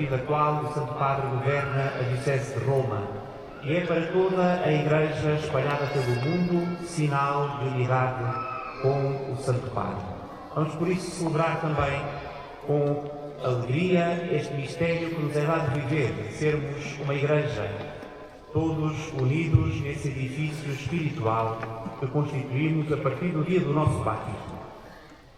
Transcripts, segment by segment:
partir da qual o Santo Padre governa a Diocese de Roma e é para toda a Igreja espalhada pelo mundo sinal de unidade com o Santo Padre. Vamos por isso celebrar também com alegria este mistério que nos é dado viver, de sermos uma Igreja, todos unidos nesse edifício espiritual que constituímos a partir do dia do nosso batismo.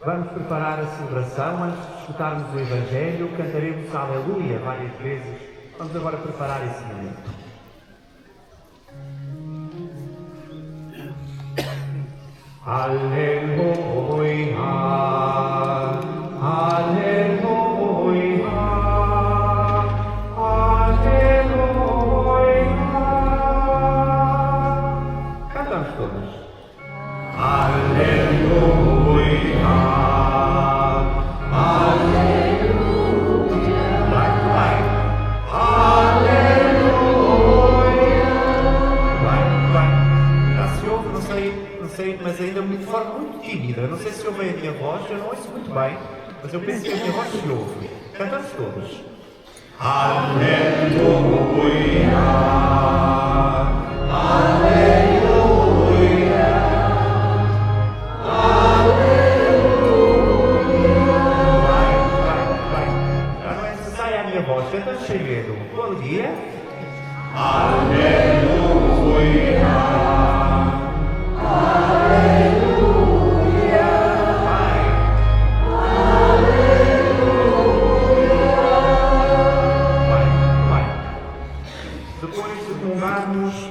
Vamos preparar a celebração. Antes de escutarmos o Evangelho, cantaremos Aleluia várias vezes. Vamos agora preparar esse momento. Aleluia, aleluia, aleluia. Cantamos todos. Aleluia, aleluia. Muito bem. Aleluia. Muito bem. Já se ouve, não sei, mas ainda de forma muito tímida. Não sei se ouvem a minha voz, eu não ouço muito bem, mas eu penso que a minha voz se ouve. Cantamos todos. Aleluia, aleluia, aleluia. Vai. Já não é necessária a minha voz, cantamos sem medo. Com alegria. Aleluia.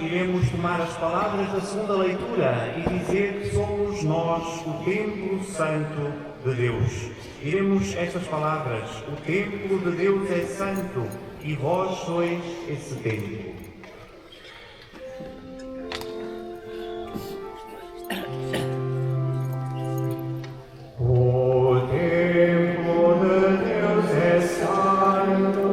Iremos tomar as palavras da segunda leitura e dizer que somos nós o templo santo de Deus. Iremos estas palavras: o templo de Deus é santo e vós sois esse templo. O templo de Deus é santo.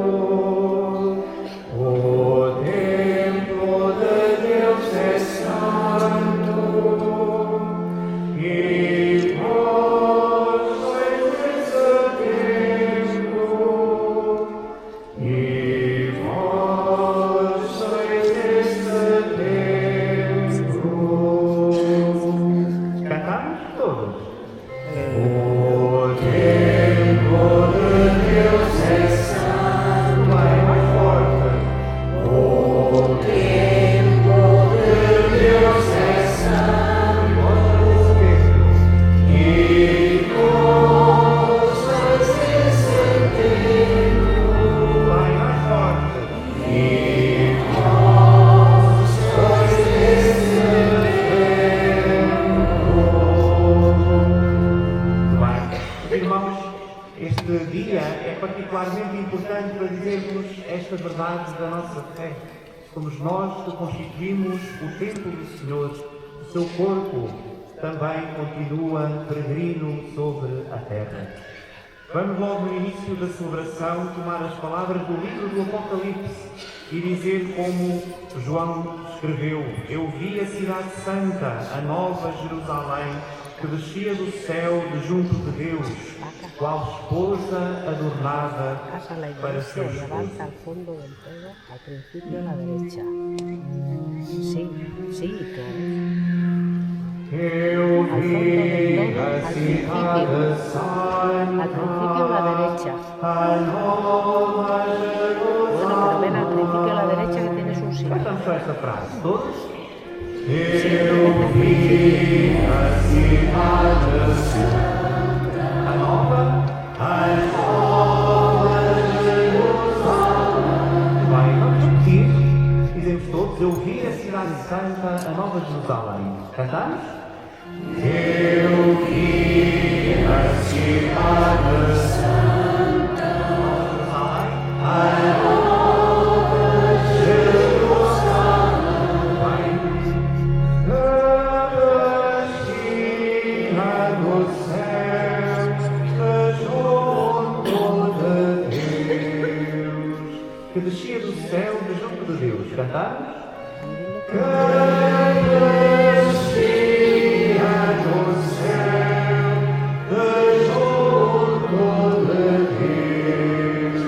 Particularmente importante para dizermos esta verdade da nossa fé. Somos nós que constituímos o templo do Senhor. O seu corpo também continua peregrino sobre a terra. Vamos logo no início da celebração tomar as palavras do livro do Apocalipse e dizer como João escreveu: eu vi a cidade santa, a nova Jerusalém, que descia do céu de junto de Deus, qual esposa adornada para seu esposo. Al fondo del todo, al principio a la derecha. Sí, claro. Eu vi a cidade santa, al principio a la derecha. a nova Jerusalém. Bueno, pero ven al principio a la derecha que tienes un sí. Cantamos só esta frase, todos? Eu vi a cidade santa, a nova Jerusalém. Vai, vamos repetir. Dizemos todos: eu vi a cidade santa, a nova Jerusalém. Cantamos? Eu vi a cidade santa, a nova Jerusalém. Vai. Do céu, junto de Deus, que descia do céu de junto de Deus. Cantamos? Que descia do céu de junto de Deus,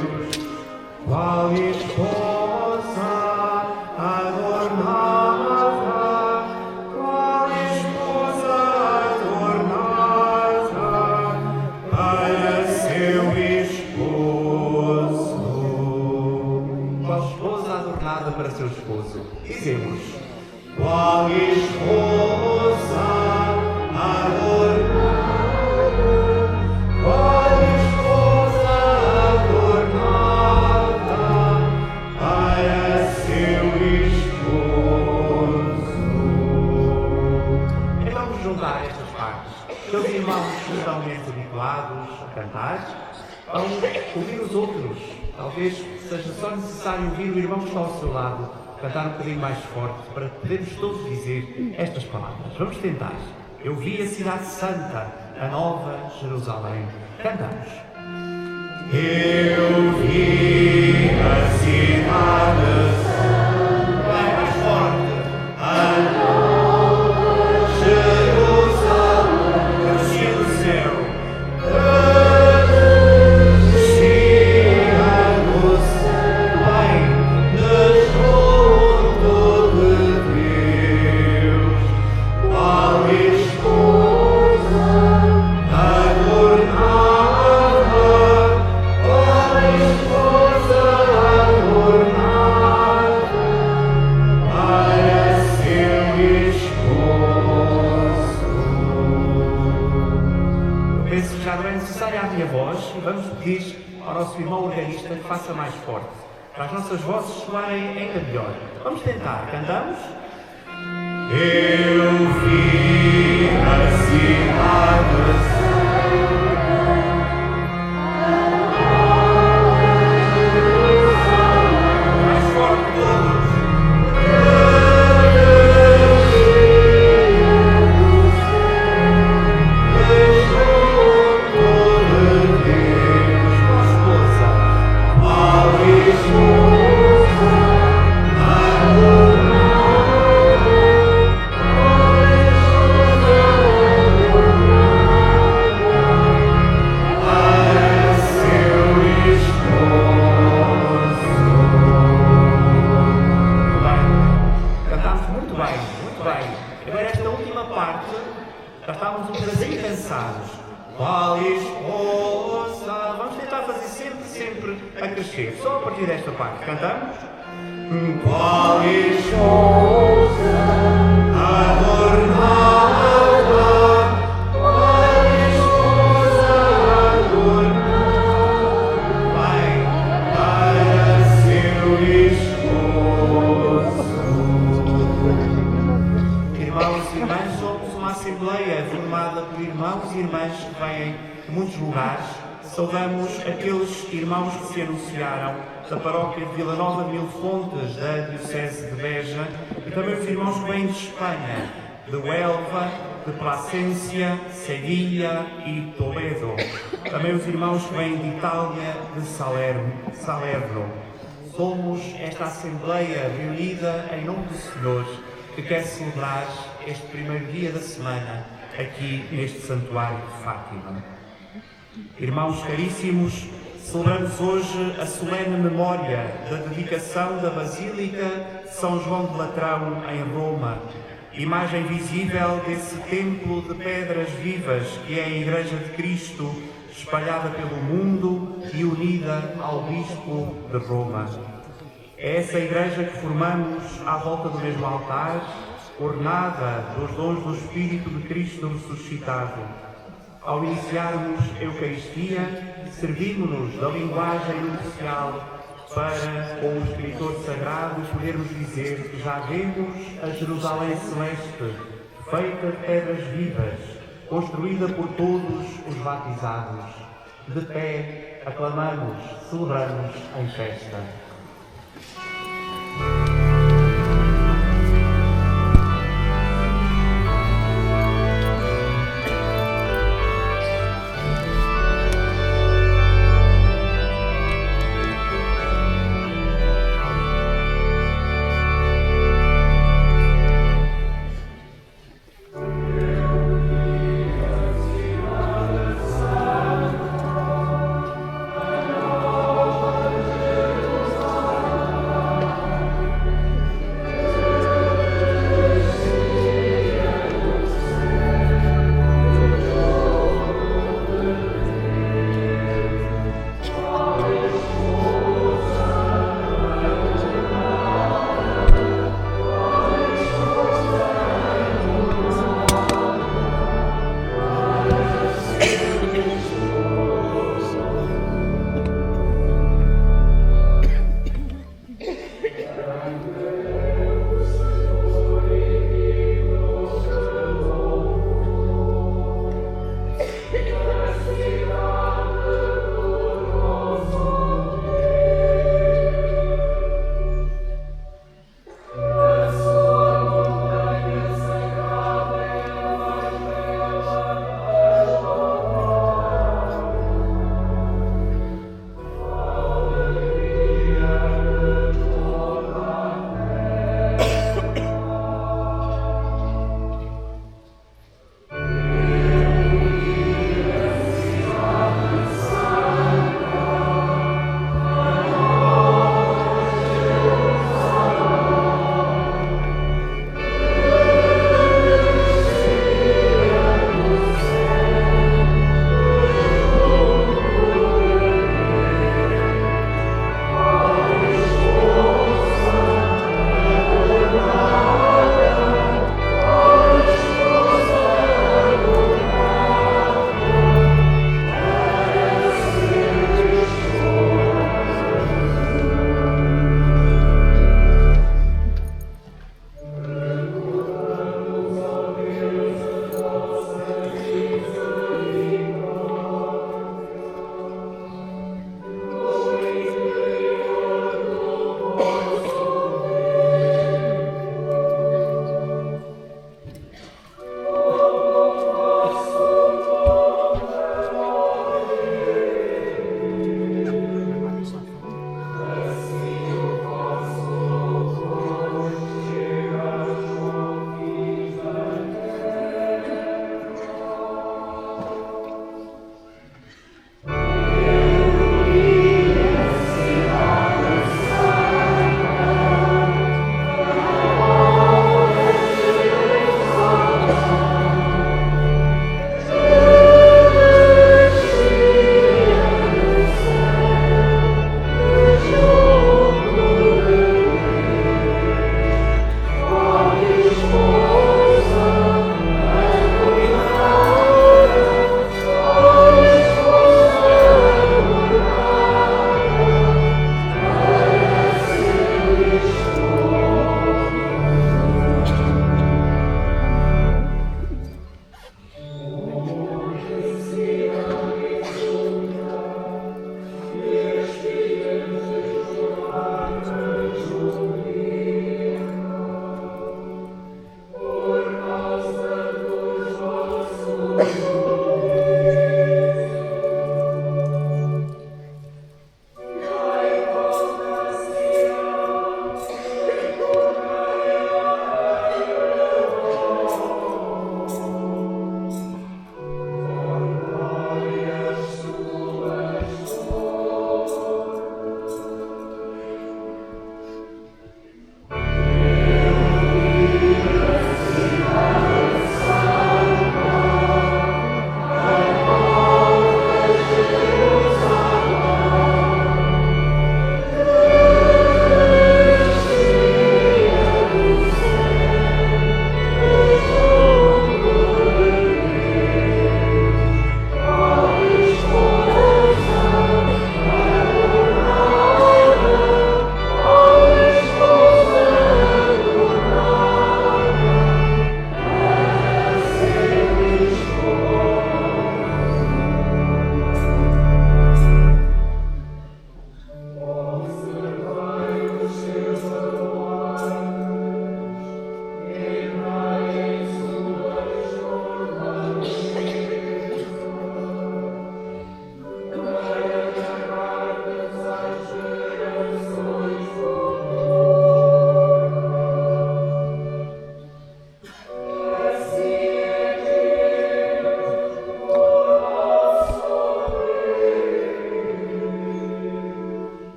qual esposa adornada, qual esposa adornada para seu esposo. E vamos juntar estas partes. Seus irmãos que estão menos habituados a cantar, vão ouvir os outros. Talvez seja só necessário ouvir o irmão que está ao seu lado cantar um bocadinho mais forte para podermos todos dizer estas palavras. Vamos tentar. Eu vi a cidade santa, a nova Jerusalém. Cantamos. Eu vi a cidade santa. Vai mais forte. A nova Jerusalém. Descia do céu. Vamos pedir ao nosso irmão organista que faça mais forte, para as nossas vozes soarem ainda melhor. Vamos tentar, cantamos? Eu vi a cidade mais forte todos. Já estávamos um bocadinho cansados. Qual esposa? Vamos tentar fazer sempre a crescer. Só a partir desta parte. Cantamos? Qual esposa adornada, qual esposa adornada, vai para seu esposo. Irmãos e irmãs, somos uma assembleia formada por irmãos e irmãs que vêm de muitos lugares. Saudamos aqueles irmãos que se anunciaram da paróquia de Vila Nova de Mil Fontes, da Diocese de Beja, e também os irmãos que vêm de Espanha, de Huelva, de Placência, Sevilha e Toledo. Também os irmãos que vêm de Itália, de Salerno. Somos esta assembleia reunida em nome do Senhor, que quer celebrar este primeiro dia da semana aqui neste Santuário de Fátima. Irmãos caríssimos, celebramos hoje a solene memória da dedicação da Basílica de São João de Latrão em Roma, imagem visível desse templo de pedras vivas que é a Igreja de Cristo, espalhada pelo mundo e unida ao Bispo de Roma. É essa Igreja que formamos à volta do mesmo altar, ornada dos dons do Espírito de Cristo ressuscitado. Ao iniciarmos a Eucaristia, servimos-nos da linguagem nupcial para, com o escritor sagrado, podermos dizer que já vemos a Jerusalém celeste, feita de pedras vivas, construída por todos os batizados. De pé, aclamamos, celebramos em festa.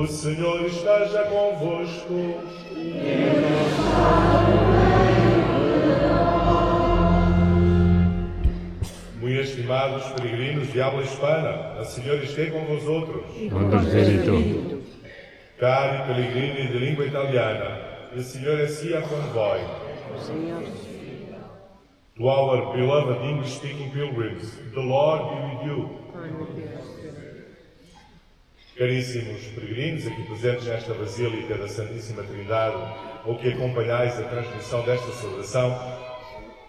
O Senhor esteja convosco. Muito estimados peregrinos de habla hispana, a Senhora esteja com vosotros. Con tu spirito. Cari pellegrini di lingua italiana, il Signore sia con voi. To our beloved English-speaking pilgrims, the Lord be with you. Caríssimos peregrinos aqui presentes nesta Basílica da Santíssima Trindade, ou que acompanhais a transmissão desta celebração,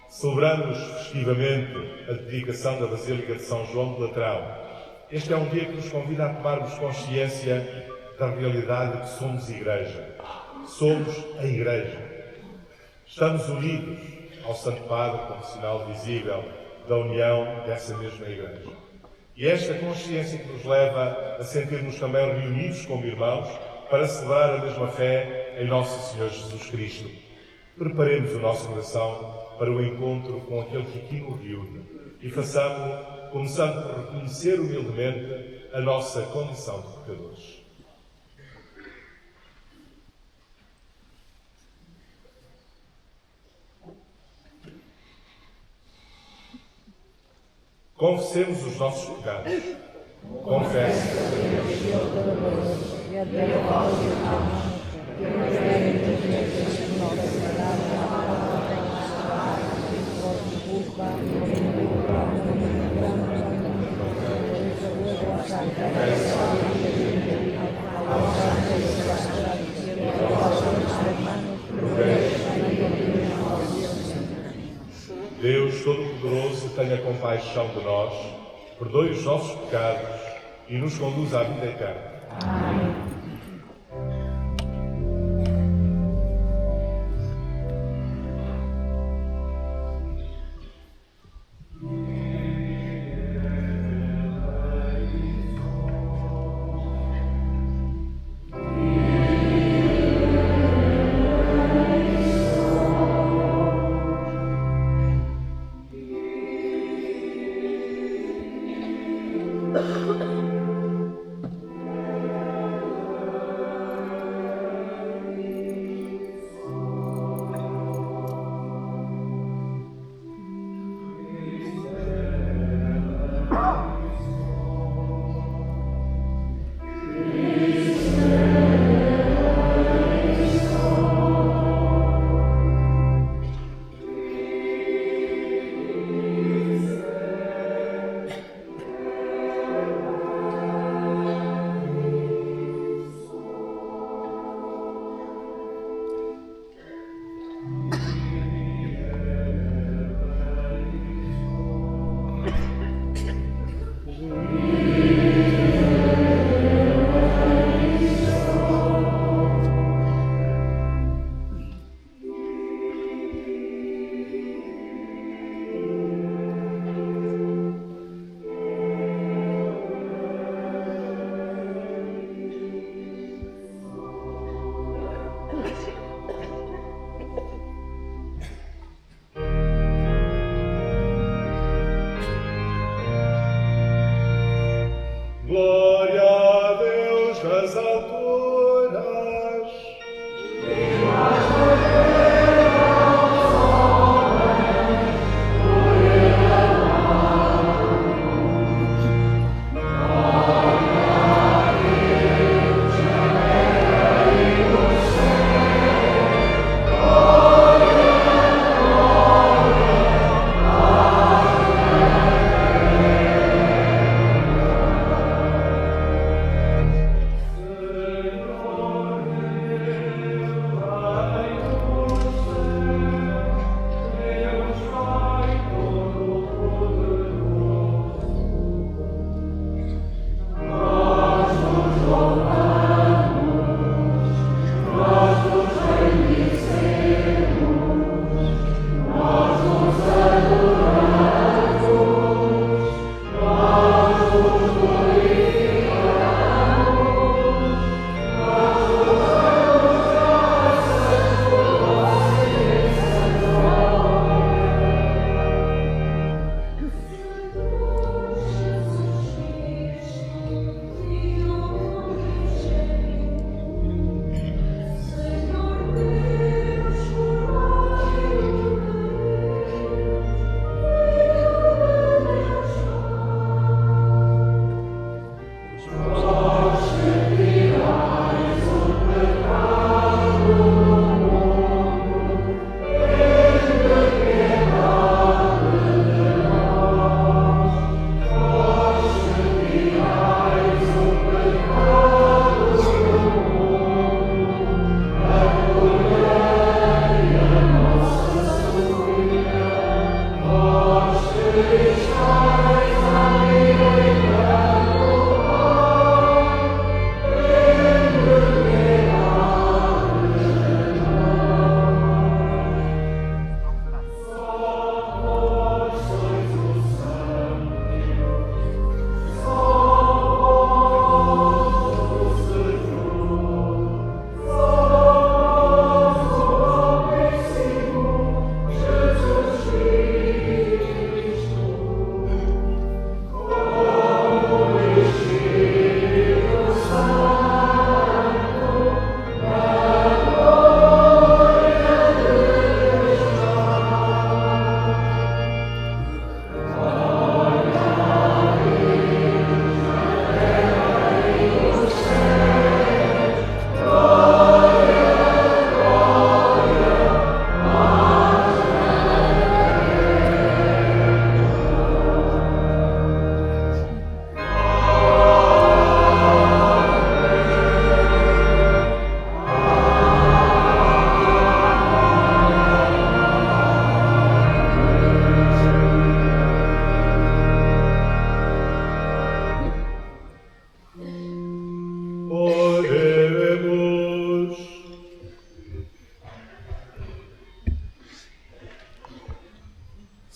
celebramos festivamente a dedicação da Basílica de São João de Latrão. Este é um dia que nos convida a tomarmos consciência da realidade de que somos Igreja. Somos a Igreja. Estamos unidos ao Santo Padre como sinal visível da união dessa mesma Igreja. E esta consciência que nos leva a sentir-nos também reunidos como irmãos para celebrar a mesma fé em Nosso Senhor Jesus Cristo. Preparemos o nosso coração para o encontro com aquele que aqui nos reúne e façamos-lo começando por reconhecer humildemente a nossa condição de pecadores. Confessemos os nossos pecados. Confesse. Deus Todo-Poderoso, tenha compaixão de nós, perdoe os nossos pecados e nos conduza à vida eterna. Amém.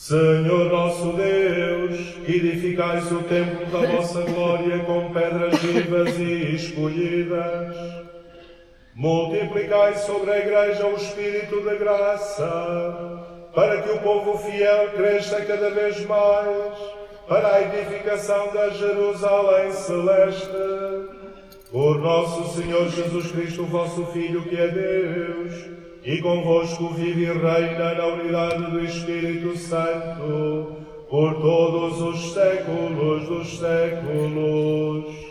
Senhor nosso Deus, edificais o templo da vossa glória com pedras vivas e escolhidas. Multiplicai sobre a Igreja o Espírito da graça, para que o povo fiel cresça cada vez mais, para a edificação da Jerusalém celeste. Por nosso Senhor Jesus Cristo, vosso Filho, que é Deus, e convosco vive e reina na unidade do Espírito Santo, por todos os séculos dos séculos.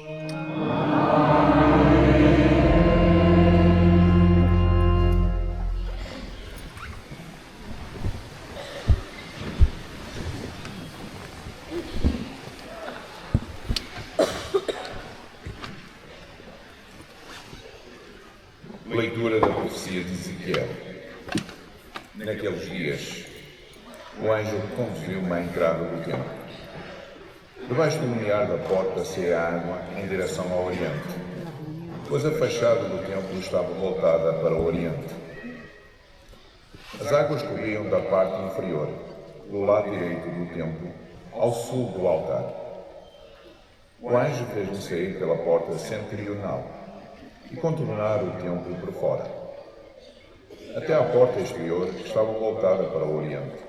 Leitura da profecia de Ezequiel. Naqueles dias, o anjo conduziu-me à entrada do templo. Debaixo do limiar da porta saía a água em direção ao oriente, pois a fachada do templo estava voltada para o oriente. As águas corriam da parte inferior, do lado direito do templo, ao sul do altar. O anjo fez-me sair pela porta setentrional e contornar o templo por fora, até à porta exterior que estava voltada para o oriente.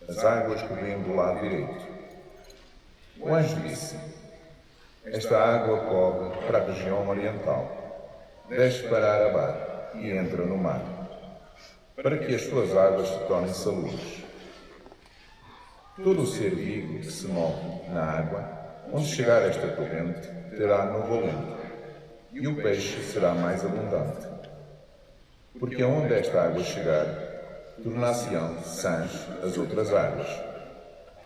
As águas corriam do lado direito. O anjo disse: esta água corre para a região oriental, desce para Arabá e entra no mar, para que as suas águas se tornem salubres. Todo o ser vivo que se move na água, onde chegar esta corrente, terá novo alento, e o peixe será mais abundante. Porque aonde esta água chegar, tornar-se-ão sãs as outras águas,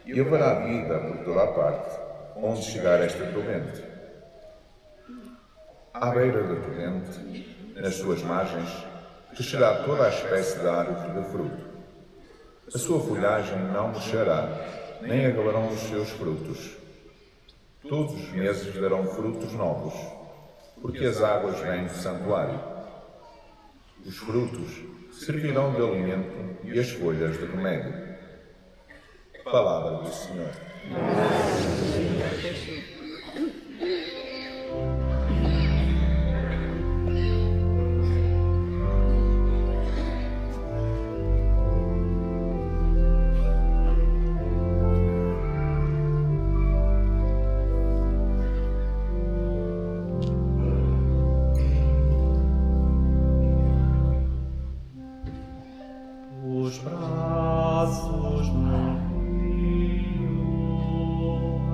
e haverá vida por toda a parte, onde chegar esta torrente. À beira da torrente, nas suas margens, crescerá toda a espécie de árvore de fruto. A sua folhagem não murchará, nem acabarão os seus frutos. Todos os meses darão frutos novos, porque as águas vêm do santuário. Os frutos servirão de alimento e as folhas de remédio. Palavra do Senhor. Os braços do rio.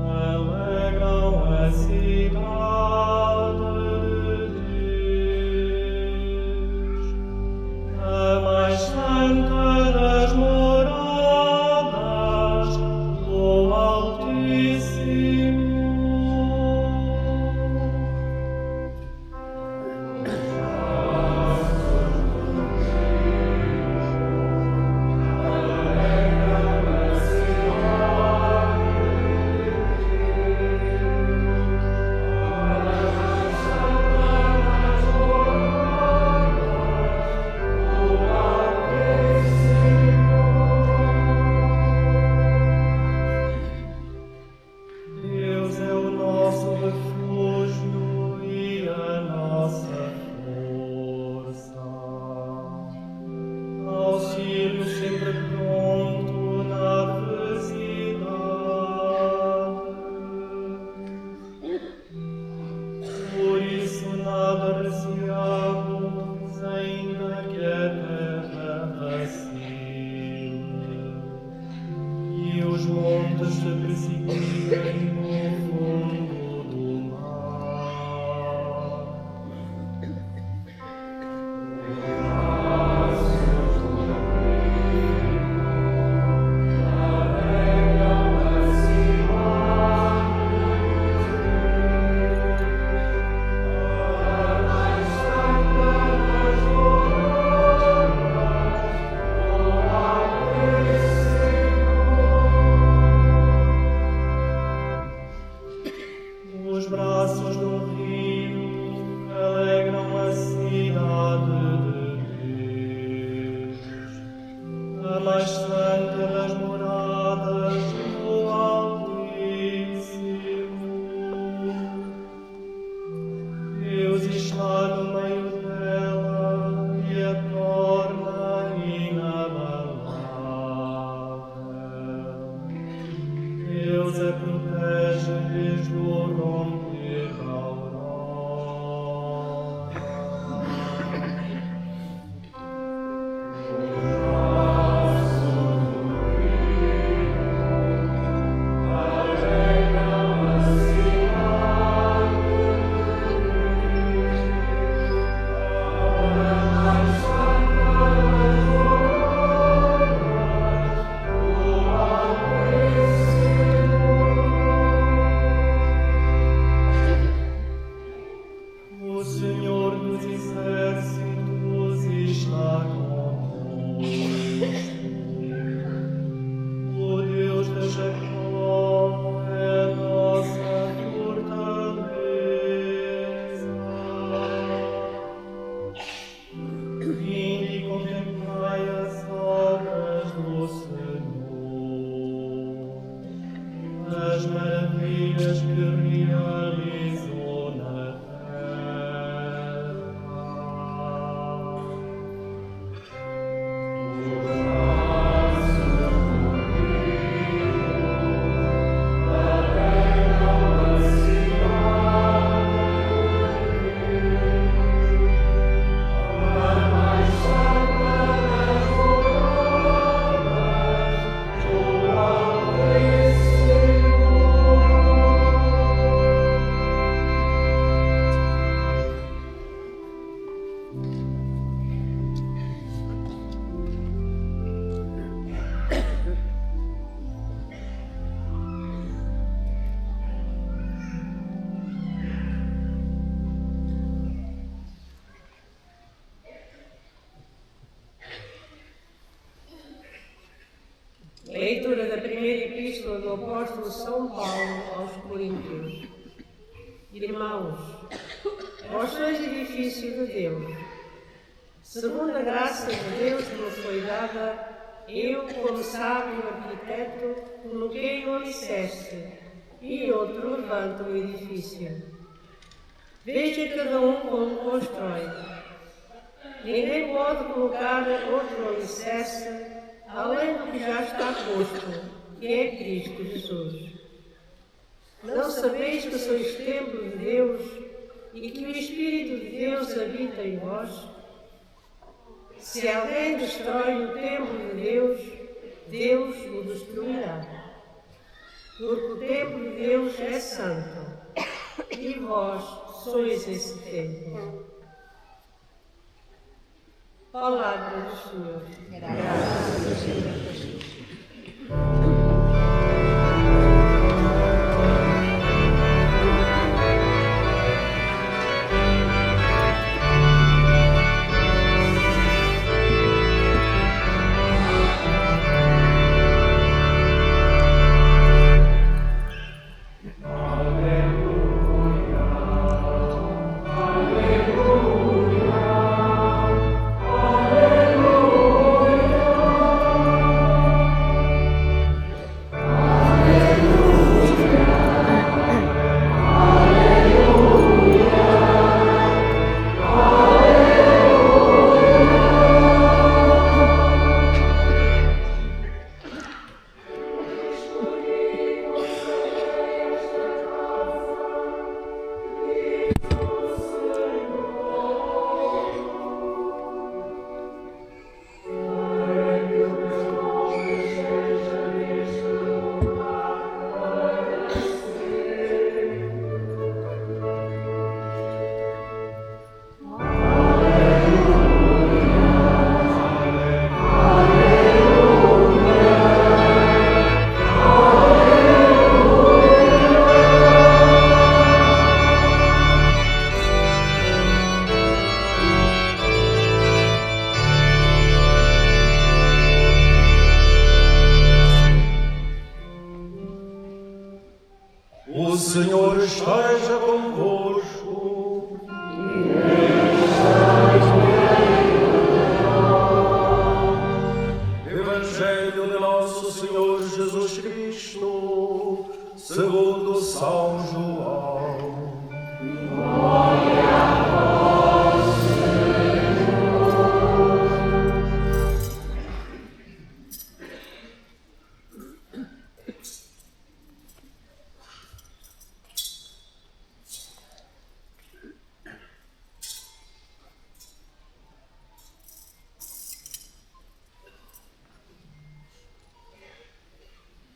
Alegram a cidade. O Senhor dos Exércitos está conosco. O Deus de Jacó é nossa fortaleza. Vinde e contemplai as obras do Senhor, as maravilhas que realizou na terra. Leitura da primeira epístola do apóstolo São Paulo aos Coríntios. Irmãos, vós sois edifício de Deus. Segundo a graça de Deus que me foi dada, eu, como sábio arquiteto, coloquei o alicerce e outro levanta o edifício. Veja cada um como constrói. Ninguém pode colocar outro alicerce além do que já está posto, que é Cristo Jesus. Não sabeis que sois templo de Deus e que o Espírito de Deus habita em vós? Se alguém destrói o templo de Deus, Deus o destruirá. Porque o templo de Deus é santo, e vós sois esse templo. Palavra do Senhor. Graças a Deus. O Senhor esteja convosco. Evangelho de nosso Senhor Jesus Cristo, segundo São João.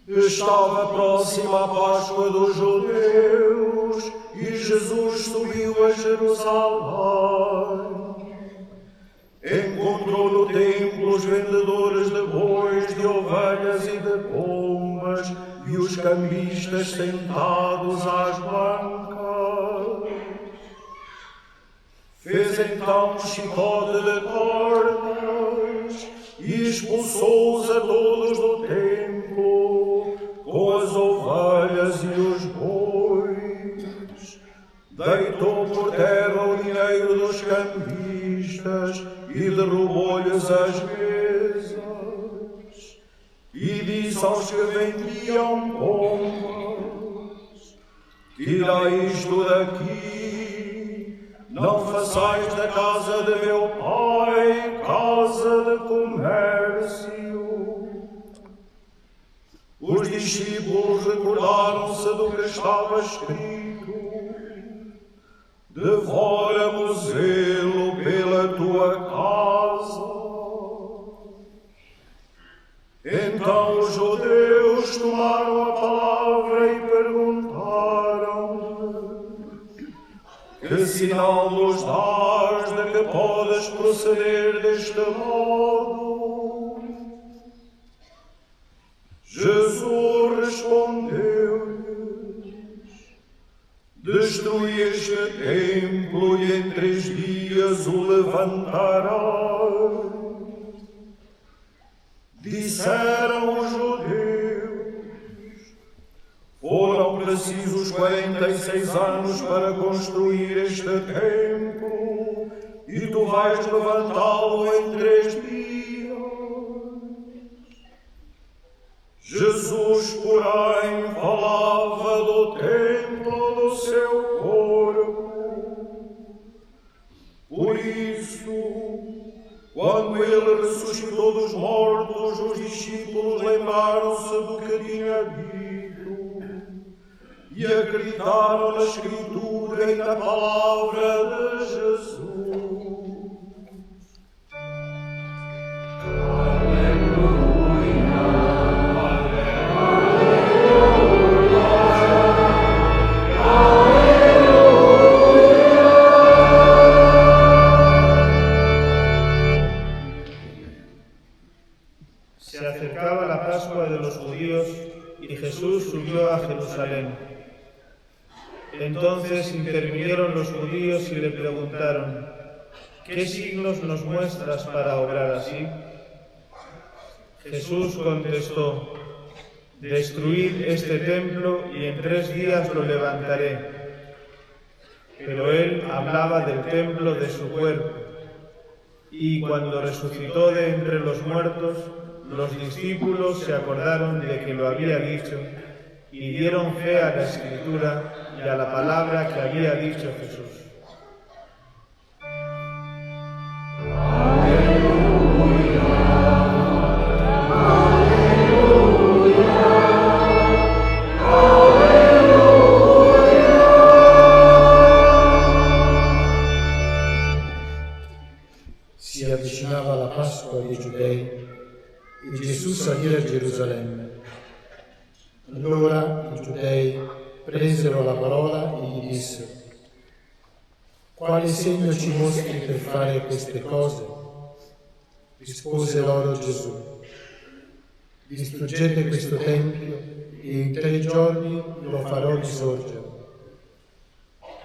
Estava próxima a Páscoa dos judeus e Jesus subiu a Jerusalém. Encontrou no templo os vendedores de bois, de ovelhas e de pombas e os cambistas sentados às bancas. Fez então um chicote de cordas e expulsou-os a todos do templo, com as ovelhas e os bois. Deitou por terra o dinheiro dos cambistas e derrubou-lhes as mesas. E disse aos que vendiam pombas: tirai isto daqui, não façais da casa de meu pai casa de comércio. Os discípulos recordaram-se do que estava escrito: devora-me o zelo pela tua casa. Então os judeus tomaram a palavra e perguntaram-lhe: que sinal nos dás de que podes proceder deste modo? Jesus respondeu-lhes: destrui este templo e em 3 dias o levantarás. Disseram os judeus: foram precisos 46 anos para construir este templo, e tu vais levantá-lo em 3 dias. Jesus, porém, falava do templo do seu corpo. Por isso, quando ele ressuscitou dos mortos, os discípulos lembraram-se do que tinha dito e acreditaram na Escritura e na palavra de Jesus. Se acercaba la Pascua de los judíos y Jesús subió a Jerusalén. Entonces intervinieron los judíos y le preguntaron: ¿qué signos nos muestras para obrar así? Jesús contestó: destruid este templo y en 3 días lo levantaré. Pero él hablaba del templo de su cuerpo. Y cuando resucitó de entre los muertos, los discípulos se acordaron de que lo había dicho y dieron fe a la Escritura y a la palabra que había dicho Jesús. Si avvicinava la Pasqua dei Giudei e Gesù salì a Gerusalemme. Allora i Giudei presero la parola e gli dissero: quale segno ci mostri per fare queste cose? Rispose loro Gesù: distruggete questo tempio e in 3 giorni lo farò risorgere.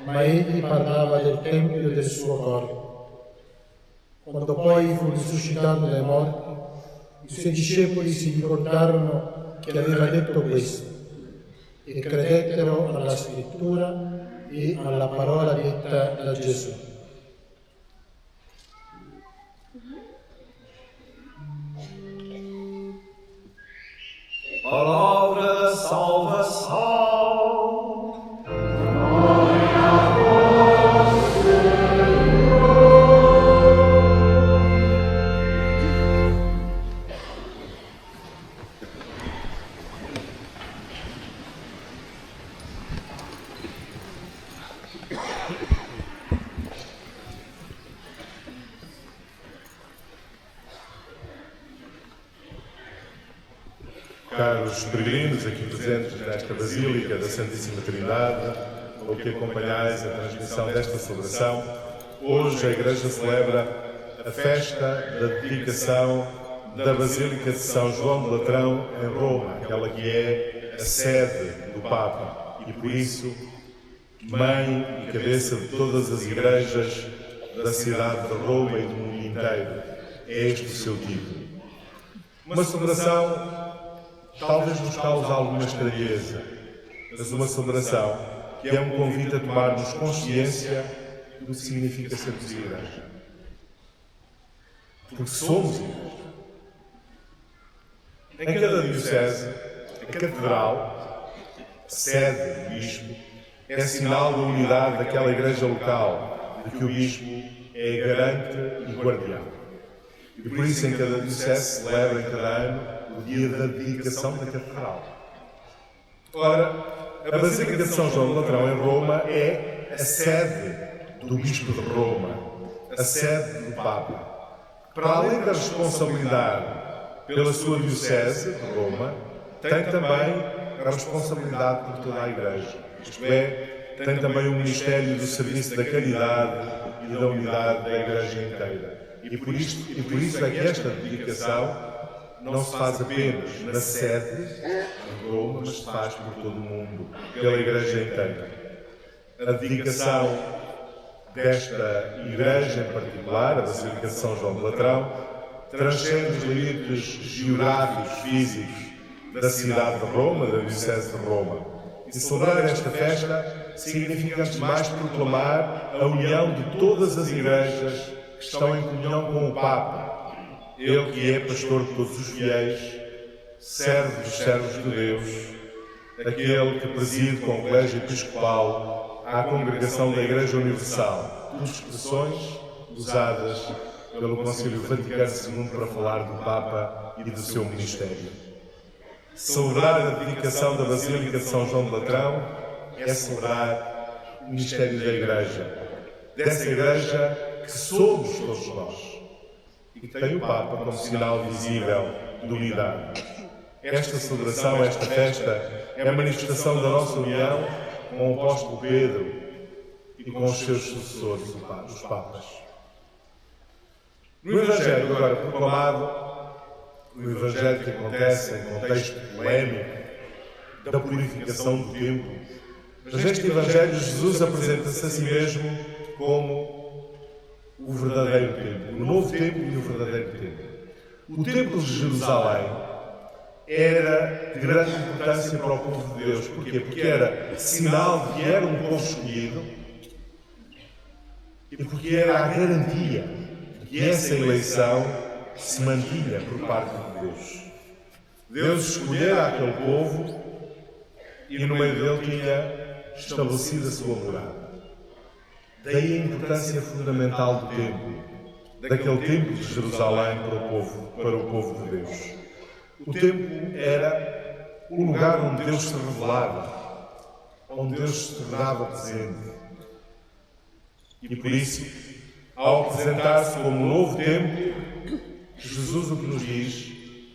Ma egli parlava del tempio del suo corpo. Quando poi fu risuscitato dai morti, i suoi discepoli si ricordarono che aveva detto questo e credettero alla Scrittura e alla parola detta da Gesù. Palavra da salvação. Caros peregrinos aqui presentes nesta Basílica da Santíssima Trindade, ou que acompanhais a transmissão desta celebração, hoje a Igreja celebra a festa da dedicação da Basílica de São João de Latrão em Roma, aquela que é a sede do Papa e, por isso, mãe e cabeça de todas as igrejas da cidade de Roma e do mundo inteiro. É este o seu título. Uma celebração talvez nos cause alguma estranheza, mas uma celebração que é um convite a tomarmos consciência do que significa sermos igreja. Porque somos igreja. Em cada diocese, a catedral, a sede do bispo, é sinal da unidade daquela igreja local, de que o bispo é garante e guardião. E por isso em cada diocese se celebra em cada ano o dia da dedicação da catedral. Ora, a Basílica de São João do Latrão em Roma é a sede do bispo de Roma, a sede do Papa. Para além da responsabilidade pela sua diocese de Roma, tem também a responsabilidade por toda a Igreja. Isto é, tem também o Ministério do Serviço da Caridade e da Unidade da Igreja inteira. E por isso é que esta dedicação não se faz apenas na sede de Roma, mas se faz por todo o mundo, pela Igreja inteira. A dedicação desta Igreja em particular, a Basílica de São João do Latrão, transcende os limites geográficos, físicos da cidade de Roma, da Diocese de Roma. E celebrar esta festa significa, antes de mais, proclamar a união de todas as igrejas que estão em comunhão com o Papa. Ele que é pastor de todos os fiéis, servo dos servos de Deus, aquele que preside com o colégio episcopal à congregação da Igreja Universal, duas expressões usadas pelo Concílio Vaticano II para falar do Papa e do seu ministério. Celebrar a dedicação da Basílica de São João de Latrão é celebrar o mistério da Igreja, dessa Igreja que somos todos nós e que tem o Papa como sinal visível de unidade. Esta celebração, esta festa, é a manifestação da nossa união com o apóstolo Pedro e com os seus sucessores, os Papas. No Evangelho agora proclamado, o Evangelho que acontece em contexto polémico da purificação do templo, mas neste Evangelho Jesus apresenta-se a si mesmo como o verdadeiro templo, o novo templo e o verdadeiro templo. O templo de Jerusalém era de grande importância para o povo de Deus. Porquê? Porque era sinal de que era um povo escolhido e porque era a garantia de que essa eleição se mantinha por parte de Deus. Deus escolhera aquele povo e no meio dele tinha estabelecido a sua morada. Daí a importância fundamental do templo, daquele templo de Jerusalém para o povo de Deus. O templo era o lugar onde Deus se revelava, onde Deus se tornava presente. E por isso, ao apresentar-se como um novo templo, Jesus o que nos diz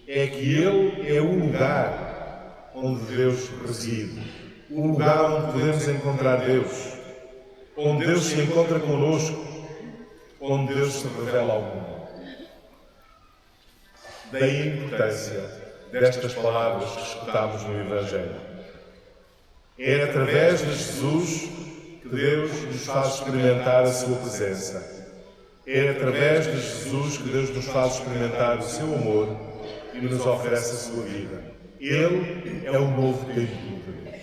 é que Ele é o lugar onde Deus reside, o lugar onde podemos encontrar Deus, onde Deus se encontra connosco, onde Deus se revela ao mundo. Daí a importância destas palavras que escutamos no Evangelho. É através de Jesus que Deus nos faz experimentar a sua presença. É através de Jesus que Deus nos faz experimentar o seu amor e nos oferece a sua vida. Ele é o novo templo de Deus.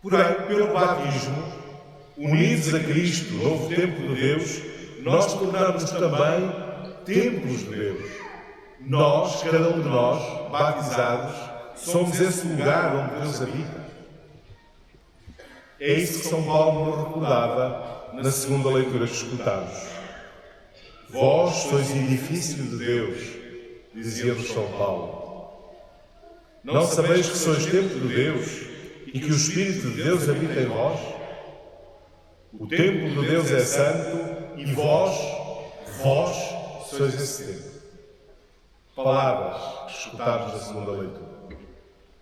Porém, pelo batismo, unidos a Cristo, o novo templo de Deus, nós tornamos-nos também templos de Deus. Nós, cada um de nós, batizados, somos esse lugar onde Deus habita. É isso que São Paulo nos recordava na segunda leitura que escutamos. Vós sois edifício de Deus, dizia-vos São Paulo. Não sabeis que sois templo de Deus e que o Espírito de Deus habita em vós? O templo de Deus é santo e vós sois esse templo. Palavras que escutámos na segunda leitura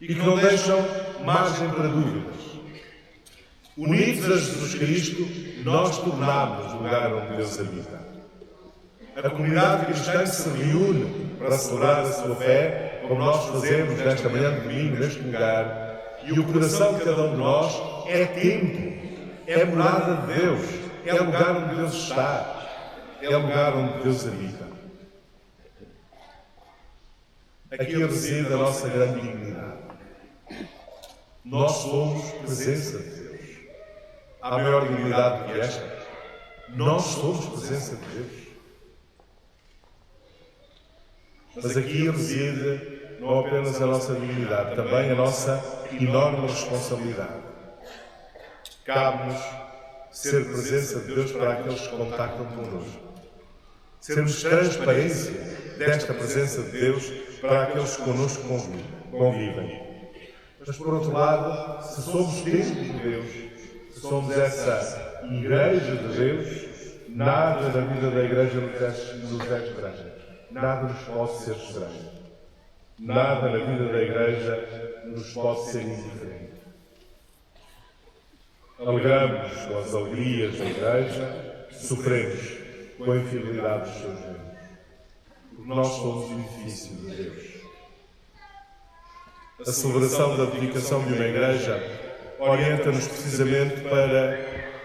e que não deixam margem para dúvidas. Unidos a Jesus Cristo, nós tornámos o lugar onde Deus habita. A comunidade cristã que se reúne para celebrar a sua fé, como nós fazemos nesta manhã de domingo, neste lugar, e o coração de cada um de nós é templo, é morada de Deus, é lugar onde Deus está, é lugar onde Deus habita. Aqui reside a nossa grande dignidade. Nós somos presença de Deus. Há maior dignidade do que esta? Nós somos presença de Deus. Mas aqui reside não apenas a nossa dignidade, também a nossa enorme responsabilidade. Cabe-nos ser presença de Deus para aqueles que contactam connosco. Sermos transparência desta presença de Deus para aqueles que connosco convivem. Mas, por outro lado, se somos templo de Deus, se somos essa Igreja de Deus, nada na vida da Igreja nos é estranho. Nada nos pode ser estranho. Nada na vida da Igreja nos pode ser indiferente. Alegramos com as alegrias da Igreja, sofremos com a infidelidade dos seus membros. Porque nós somos o edifício de Deus. A celebração da dedicação de uma Igreja orienta-nos precisamente para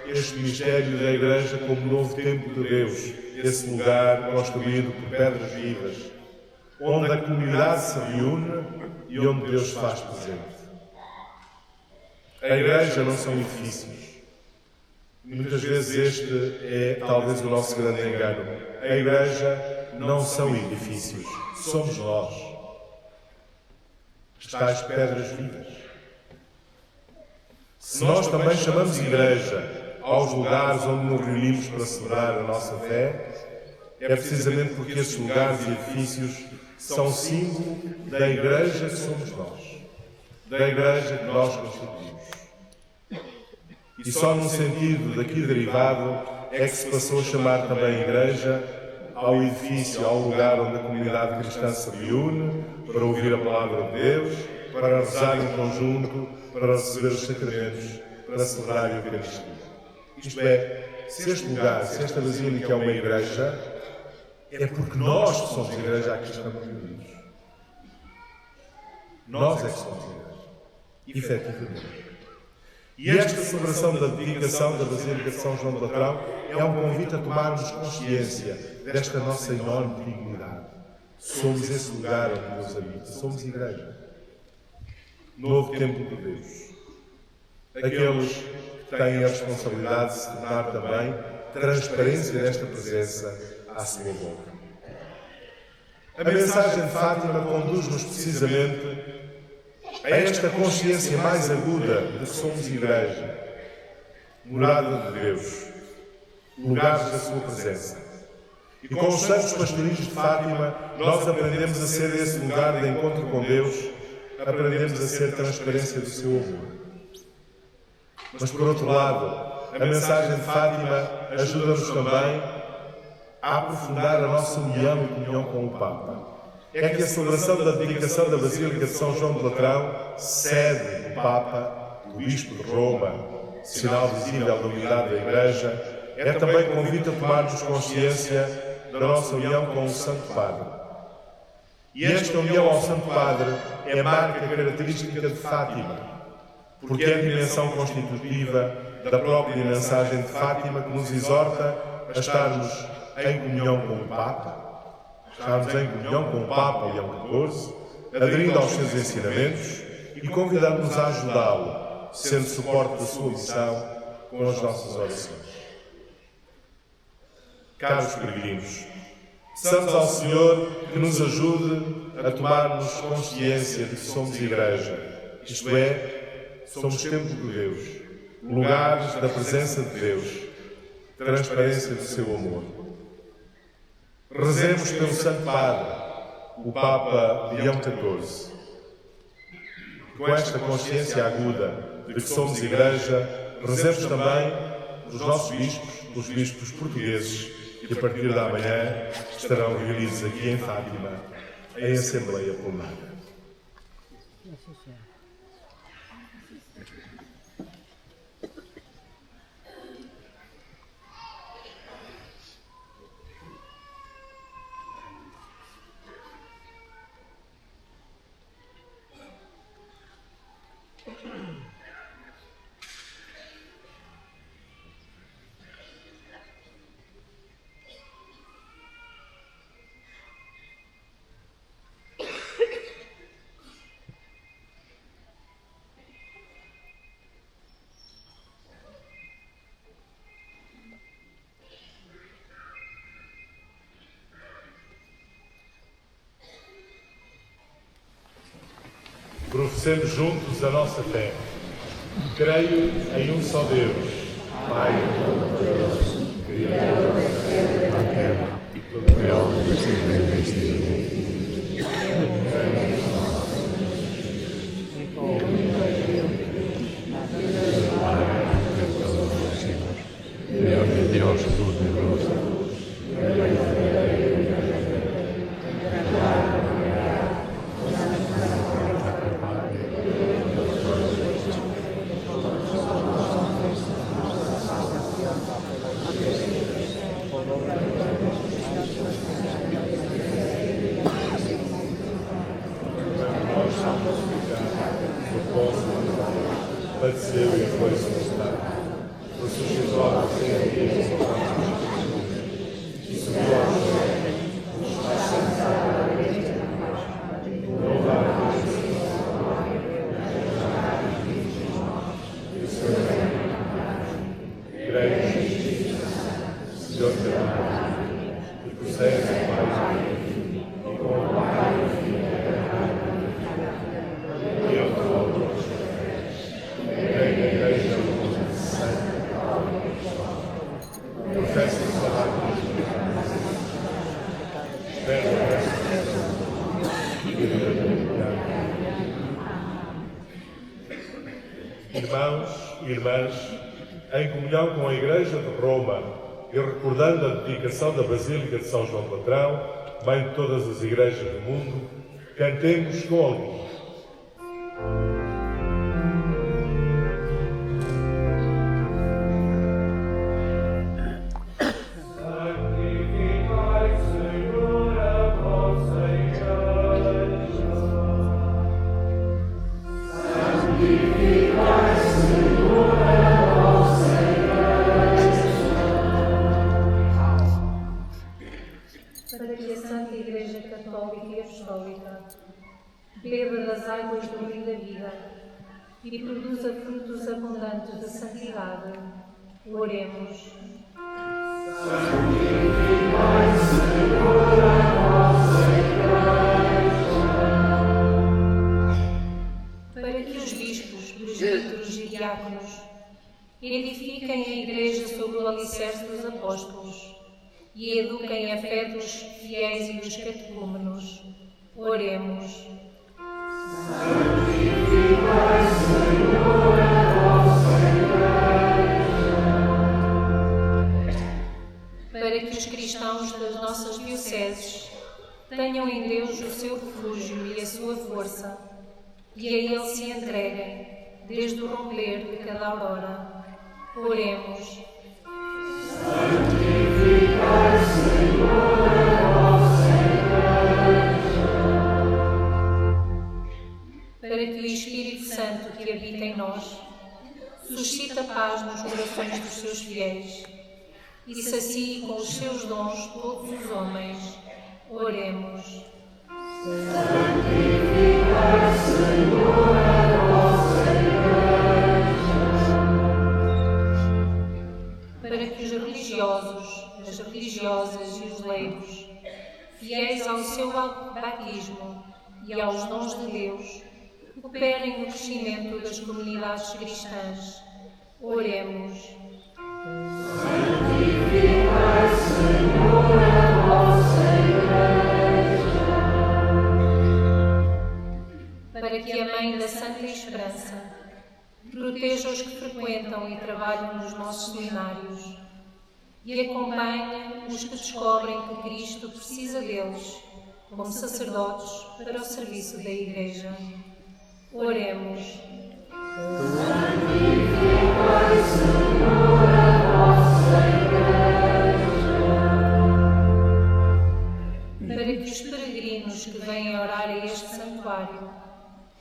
este mistério da Igreja como novo templo de Deus, esse lugar construído por pedras vivas, onde a comunidade se reúne e onde Deus se faz presente. A Igreja não são edifícios. Muitas vezes este é talvez o nosso grande engano. A Igreja não são edifícios, somos nós. As tais pedras vivas. Se nós também chamamos Igreja aos lugares onde nos reunimos para celebrar a nossa fé, é precisamente porque esses lugares e edifícios são símbolo da Igreja que somos nós, da Igreja que nós constituímos. E só num sentido daqui derivado é que se passou a chamar também Igreja ao edifício, ao lugar onde a comunidade cristã se reúne para ouvir a palavra de Deus, para rezar em conjunto, para receber os sacramentos, para celebrar a Eucaristia. Isto é, se este lugar, se esta basílica é uma Igreja, é porque nós que somos Igreja aqui estamos reunidos. Nós é que somos Igreja. Efetivamente. E esta celebração da dedicação da Basílica de São João de Latrão é um convite a tomarmos consciência desta nossa enorme dignidade. Somos esse lugar onde Deus habita. Somos Igreja. Novo templo de Deus. Aqueles que têm a responsabilidade de se tornar também transparência desta presença à sua boca. A mensagem de Fátima conduz-nos precisamente a esta consciência mais aguda de que somos Igreja, morada de Deus, lugares da sua presença. E com os santos pastorinhos de Fátima, nós aprendemos a ser esse lugar de encontro com Deus, aprendemos a ser transparência do seu amor. Mas, por outro lado, a mensagem de Fátima ajuda-nos também a aprofundar a nossa união e comunhão com o Papa. É que a celebração da dedicação da Basílica de São João de Latrão cede o Papa, o Bispo de Roma, sinal visível da unidade da Igreja, é também convite a tomarmos consciência da nossa união com o Santo Padre. E esta união ao Santo Padre é marca característica de Fátima, porque é a dimensão constitutiva da própria mensagem de Fátima que nos exorta a estarmos em comunhão com o Papa, estarmos em comunhão com o Papa Leão XIV, aderindo aos seus ensinamentos e convidando-nos a ajudá-lo, sendo suporte da sua missão com as nossas orações. Caros peregrinos, peçamos ao Senhor que nos ajude a tomarmos consciência de que somos Igreja, isto é, somos templo de Deus, lugares da presença de Deus, transparência do seu amor. Rezemos pelo Santo Padre, o Papa Leão XIV. Com esta consciência aguda de que somos Igreja, rezemos também os nossos bispos, os bispos portugueses, que a partir da manhã estarão reunidos aqui em Fátima, em Assembleia Plenária. Professemos juntos a nossa fé. Creio em um só Deus, Pai Todo-Poderoso, Criador da terra e todo o que se revestido. Dios de Dios, luz de luz. Padeceu e foi sepultado. Ressuscitou ao terceiro dia e subiu ao céu, está sentado à direita de Deus. Louvado seja o Senhor. Creio em justiça, Senhor Deus, que procede do Pai e com o Pai e o Filho e eu te louvo. Creio na Igreja Santa, professo o salário dos pecados, espero o resto e vida eterna. Irmãos e irmãs, em comunhão com a Igreja de Roma e recordando a dedicação da Basílica de São João Patrão, mãe de todas as igrejas do mundo, cantemos com alegria. Para que a Santa Igreja Católica e Apostólica beba das águas do rio da vida e produza frutos abundantes de santidade, oremos. Santificai, Senhor, a vossa Igreja. Para que os bispos, presbíteros e diáconos edifiquem a Igreja sobre o alicerce dos apóstolos e eduquem a fé dos fiéis e dos catecúmenos. Oremos. Santificai, Senhor, a vossa Igreja. Para que os cristãos das nossas dioceses tenham em Deus o seu refúgio e a sua força, e a Ele se entreguem, desde o romper de cada aurora. Oremos. Santificai, Senhor, a vossa Igreja. Para que o Espírito Santo que habita em nós suscite a paz nos corações dos seus fiéis e sacie com os seus dons todos os homens. Oremos. Santificai, Senhor, a vossa Igreja. Para que os religiosos, as religiosas e os leigos, fiéis ao seu batismo e aos dons de Deus, cooperem no crescimento das comunidades cristãs. Oremos. Santificai, Senhor, a vossa Igreja. Para que a Mãe da Santa Esperança proteja os que frequentam e trabalham nos nossos seminários e acompanhe os que descobrem que Cristo precisa deles como sacerdotes para o serviço da Igreja. Oremos. Santificai, Senhor, a vossa Igreja. Para que os peregrinos que vêm orar a este santuário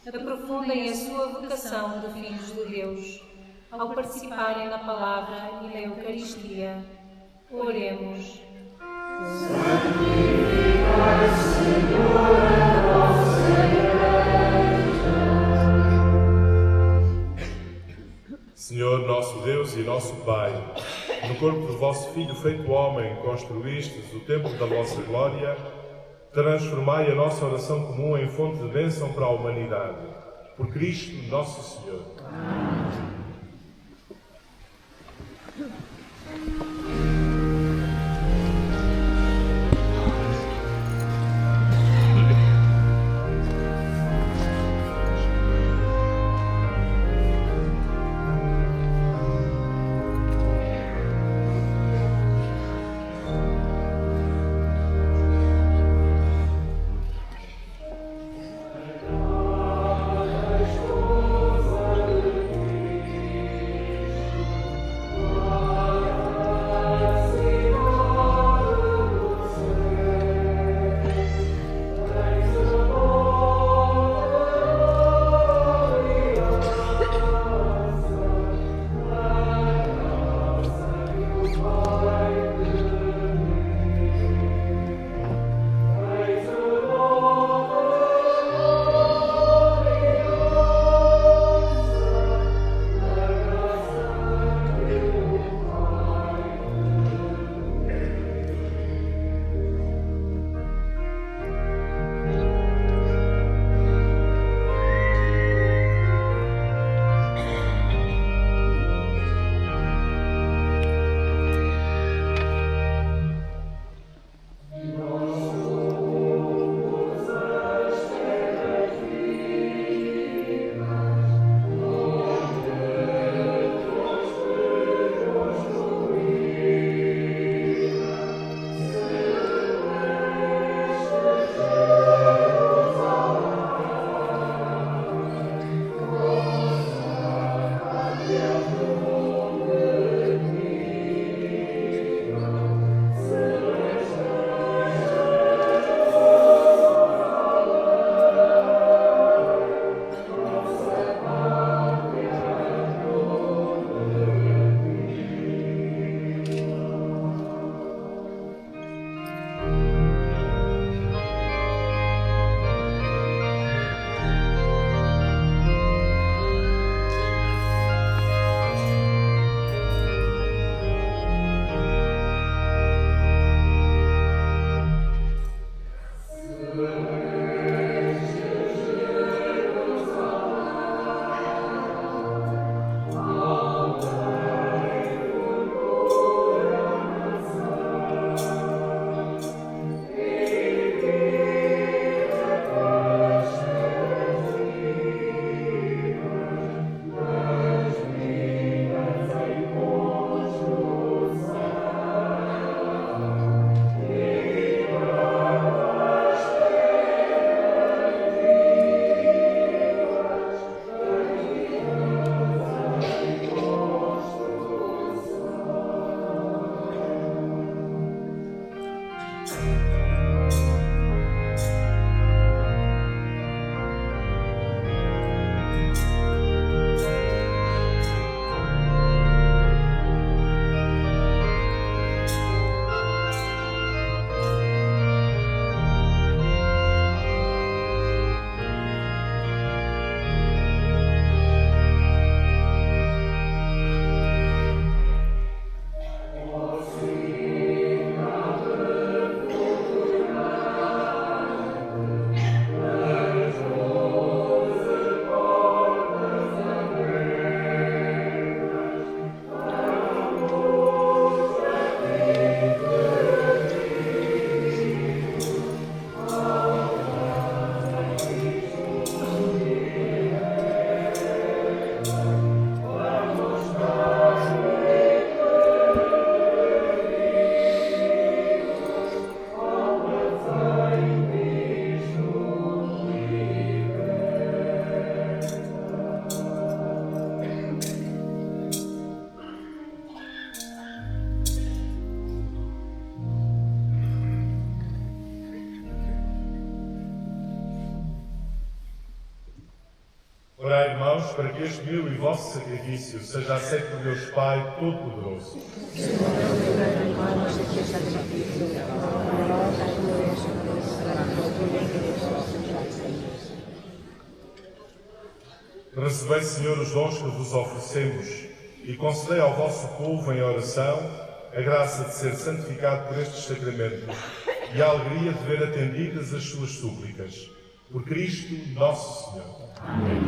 aprofundem a sua vocação de filhos de Deus ao participarem na palavra e na Eucaristia. Oremos. Santificai, Senhor, a vossa Igreja. Senhor, nosso Deus e nosso Pai, no corpo do vosso Filho feito homem, construístes o templo da vossa glória, transformai a nossa oração comum em fonte de bênção para a humanidade. Por Cristo nosso Senhor. Orai, irmãos, para que este meu e vosso sacrifício seja aceito por Deus Pai Todo-Poderoso. Recebei, Senhor, os dons que vos oferecemos e concedei ao vosso povo em oração a graça de ser santificado por estes sacramentos e a alegria de ver atendidas as suas súplicas. Por Cristo nosso Senhor. Amém.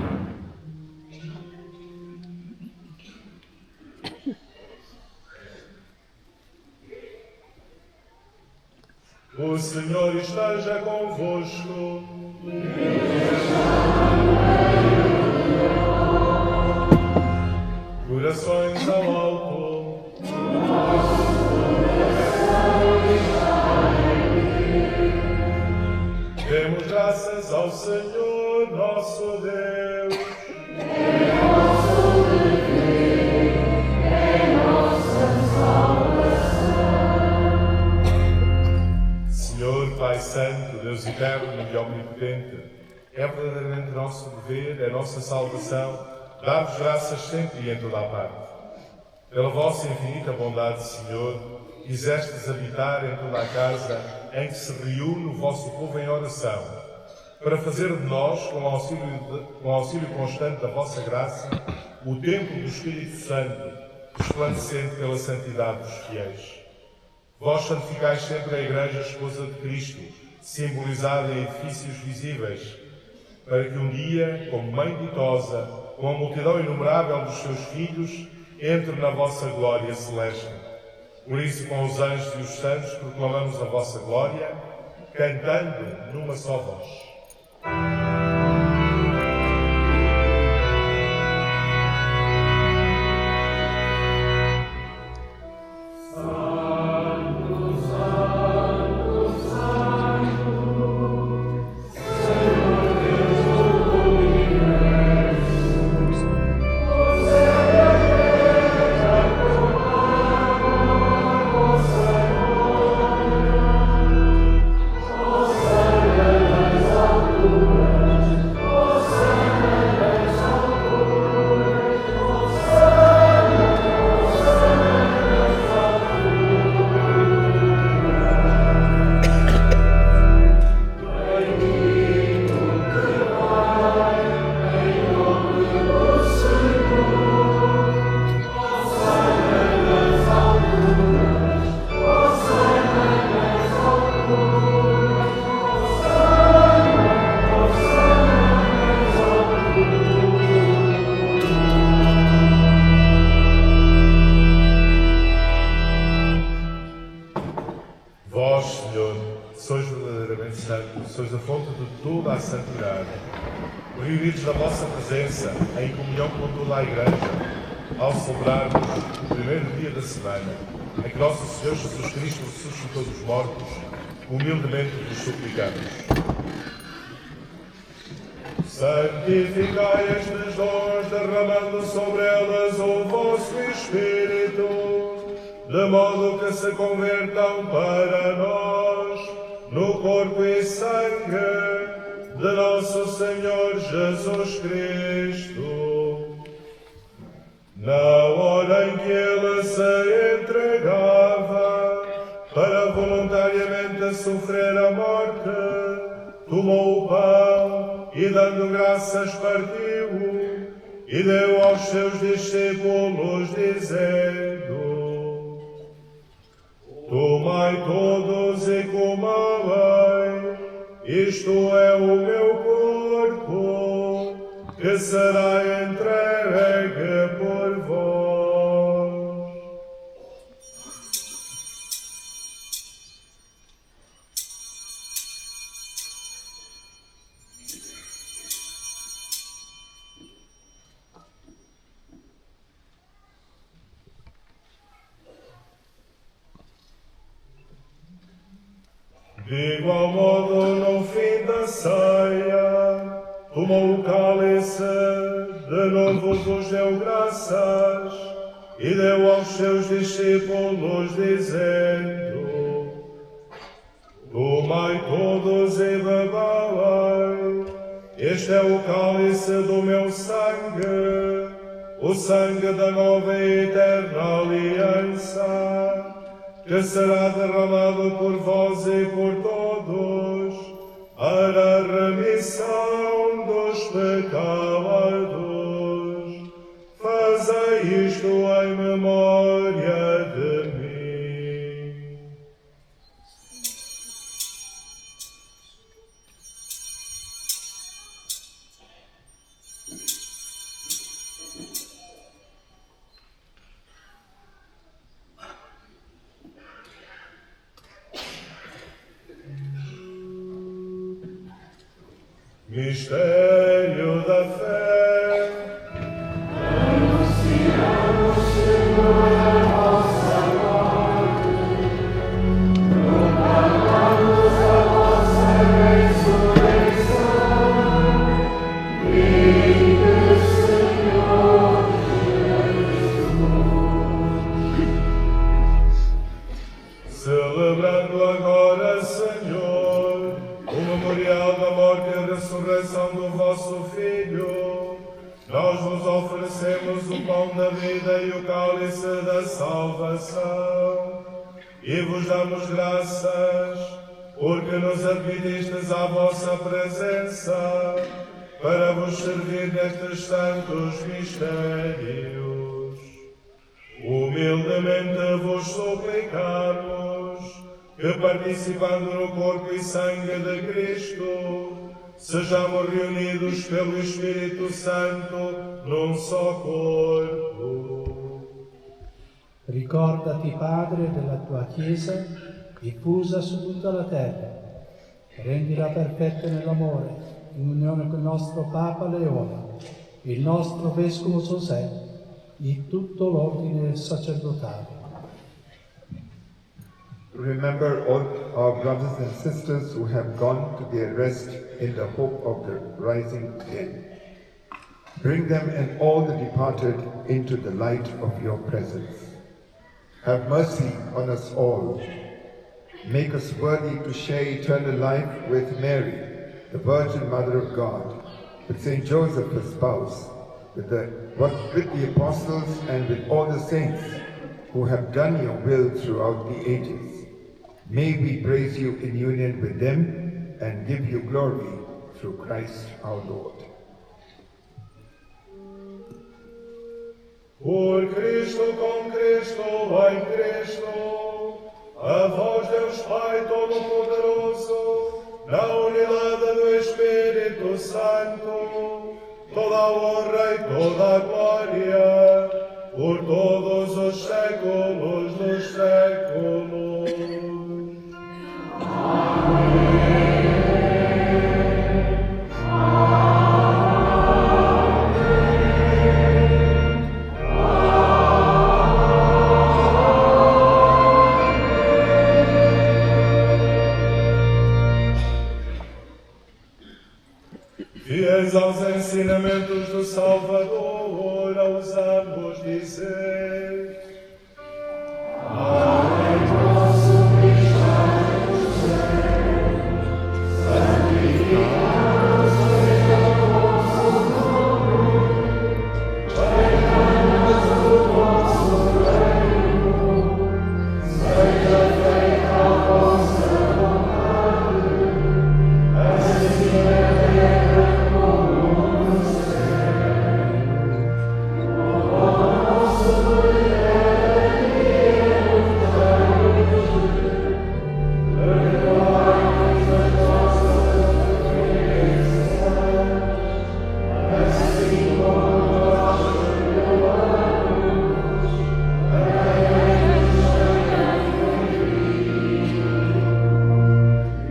O Senhor esteja convosco. Corações ao alto. Demos graças ao Senhor nosso Deus. Senhor, Pai Santo, Deus Eterno e Omnipotente, é verdadeiramente nosso dever, é nossa salvação, dar-vos graças sempre e em toda a parte. Pela vossa infinita bondade, Senhor, quisestes habitar em toda a casa em que se reúne o vosso povo em oração, para fazer de nós, com o auxílio constante da vossa graça, o templo do Espírito Santo, resplandecente pela santidade dos fiéis. Vós santificais sempre a Igreja, esposa de Cristo, simbolizada em edifícios visíveis, para que um dia, como mãe ditosa, com a multidão inumerável dos seus filhos, entre na vossa glória celeste. Por isso, com os anjos e os santos, proclamamos a vossa glória, cantando numa só voz. Sois a fonte de toda a santidade. Reunidos na vossa presença, em comunhão com toda a Igreja, ao celebrarmos o primeiro dia da semana, em que nosso Senhor Jesus Cristo ressuscitou dos mortos, humildemente vos suplicamos. Santificai estes dons, derramando sobre elas o vosso Espírito, de modo que se convertam para nós no corpo e sangue de nosso Senhor Jesus Cristo. Na hora em que Ele se entregava para voluntariamente sofrer a morte, tomou o pão e, dando graças, partiu e deu aos seus discípulos, dizendo: tomai todos e comai, isto é o meu corpo, que será entregue por vós. De igual modo, no fim da ceia, tomou o cálice, de novo vos deu graças, e deu aos seus discípulos, dizendo: tomai todos e bebei, este é o cálice do meu sangue, o sangue da nova e eterna aliança, que será derramado por vós e por todos, para a remissão dos pecados. Fazei isto em memória de mim. Mistério da fé. Anunciamos, Senhor, a vossa morte, proclamamos a vossa ressurreição. Vive, Senhor Jesus. Celebrando agora, Senhor, o memorial da morte e ressurreição do vosso Filho, nós vos oferecemos o pão da vida e o cálice da salvação, e vos damos graças, porque nos admitistes à vossa presença, para vos servir nestes santos mistérios. Humildemente vos suplicamos que, participando no corpo e sangue de Cristo, sejamos reunidos pelo Espírito Santo num só corpo. Ricordati, Padre, della tua Chiesa diffusa su tutta la terra. Rendila perfetta nell'amore, in unione con il nostro Papa Leone, il nostro Vescovo José e tutto l'ordine sacerdotale. Remember all our brothers and sisters who have gone to their rest in the hope of the rising again. Bring them and all the departed into the light of your presence. Have mercy on us all. Make us worthy to share eternal life with Mary, the Virgin Mother of God, with Saint Joseph, her spouse, with the apostles and with all the saints who have done your will throughout the ages. May we praise you in union with them and give you glory through Christ our Lord. Por Cristo, com Cristo, em Cristo, a vós Deus Pai Todo-Poderoso, na unidade do Espírito Santo, toda a honra e toda a glória, por todos os séculos dos séculos. Fiéis aos ensinamentos do Salvador, ousamos dizer: Pai nosso que estás no céu, santificado seja o vosso nome, venha-nos o vosso reino, seja feita a vossa vontade, assim na terra como no céu. O nosso pão diário dai-nos hoje, perdoai-nos as nossas ofensas, assim como nós perdoamos a quem nos tem ofendido.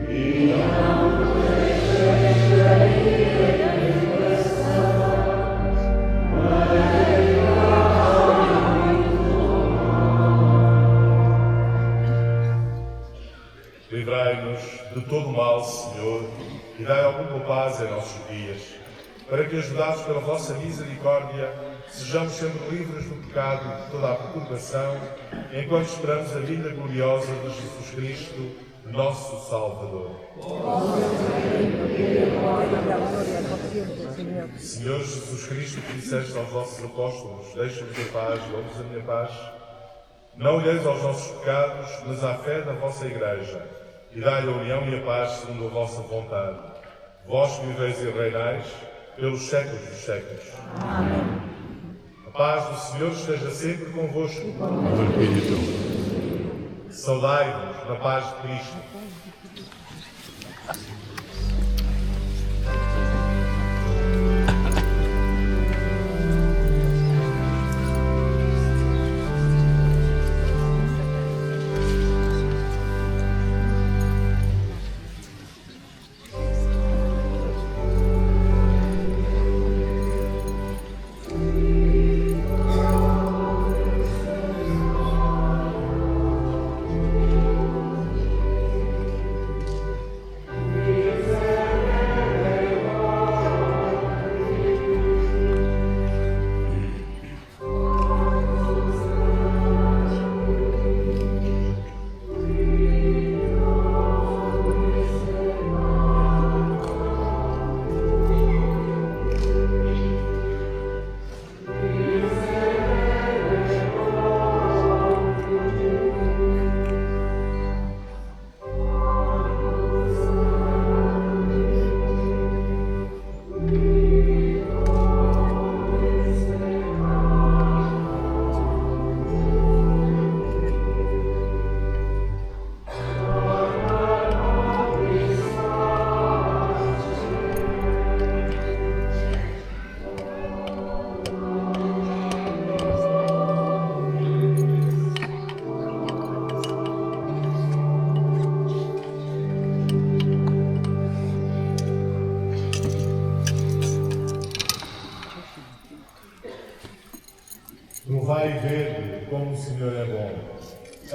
E não nos deixeis cair em tentação, mas livrai-nos do mal. Livrai-nos de todo mal, Senhor, e dai alguma paz em nossos dias, para que, ajudados pela vossa misericórdia, sejamos sempre livres do pecado e de toda a perturbação, enquanto esperamos a vinda gloriosa de Jesus Cristo, nosso Salvador. Senhor Jesus Cristo, que disseste aos vossos apóstolos: deixa-vos a paz, dou-vos a minha paz. Não olheis aos nossos pecados, mas à fé da vossa Igreja, e dai-lhe a união e a paz segundo a vossa vontade. Vós que viveis e reinais pelos séculos dos séculos. Amém. A paz do Senhor esteja sempre convosco. Saudai-vos na paz de Cristo.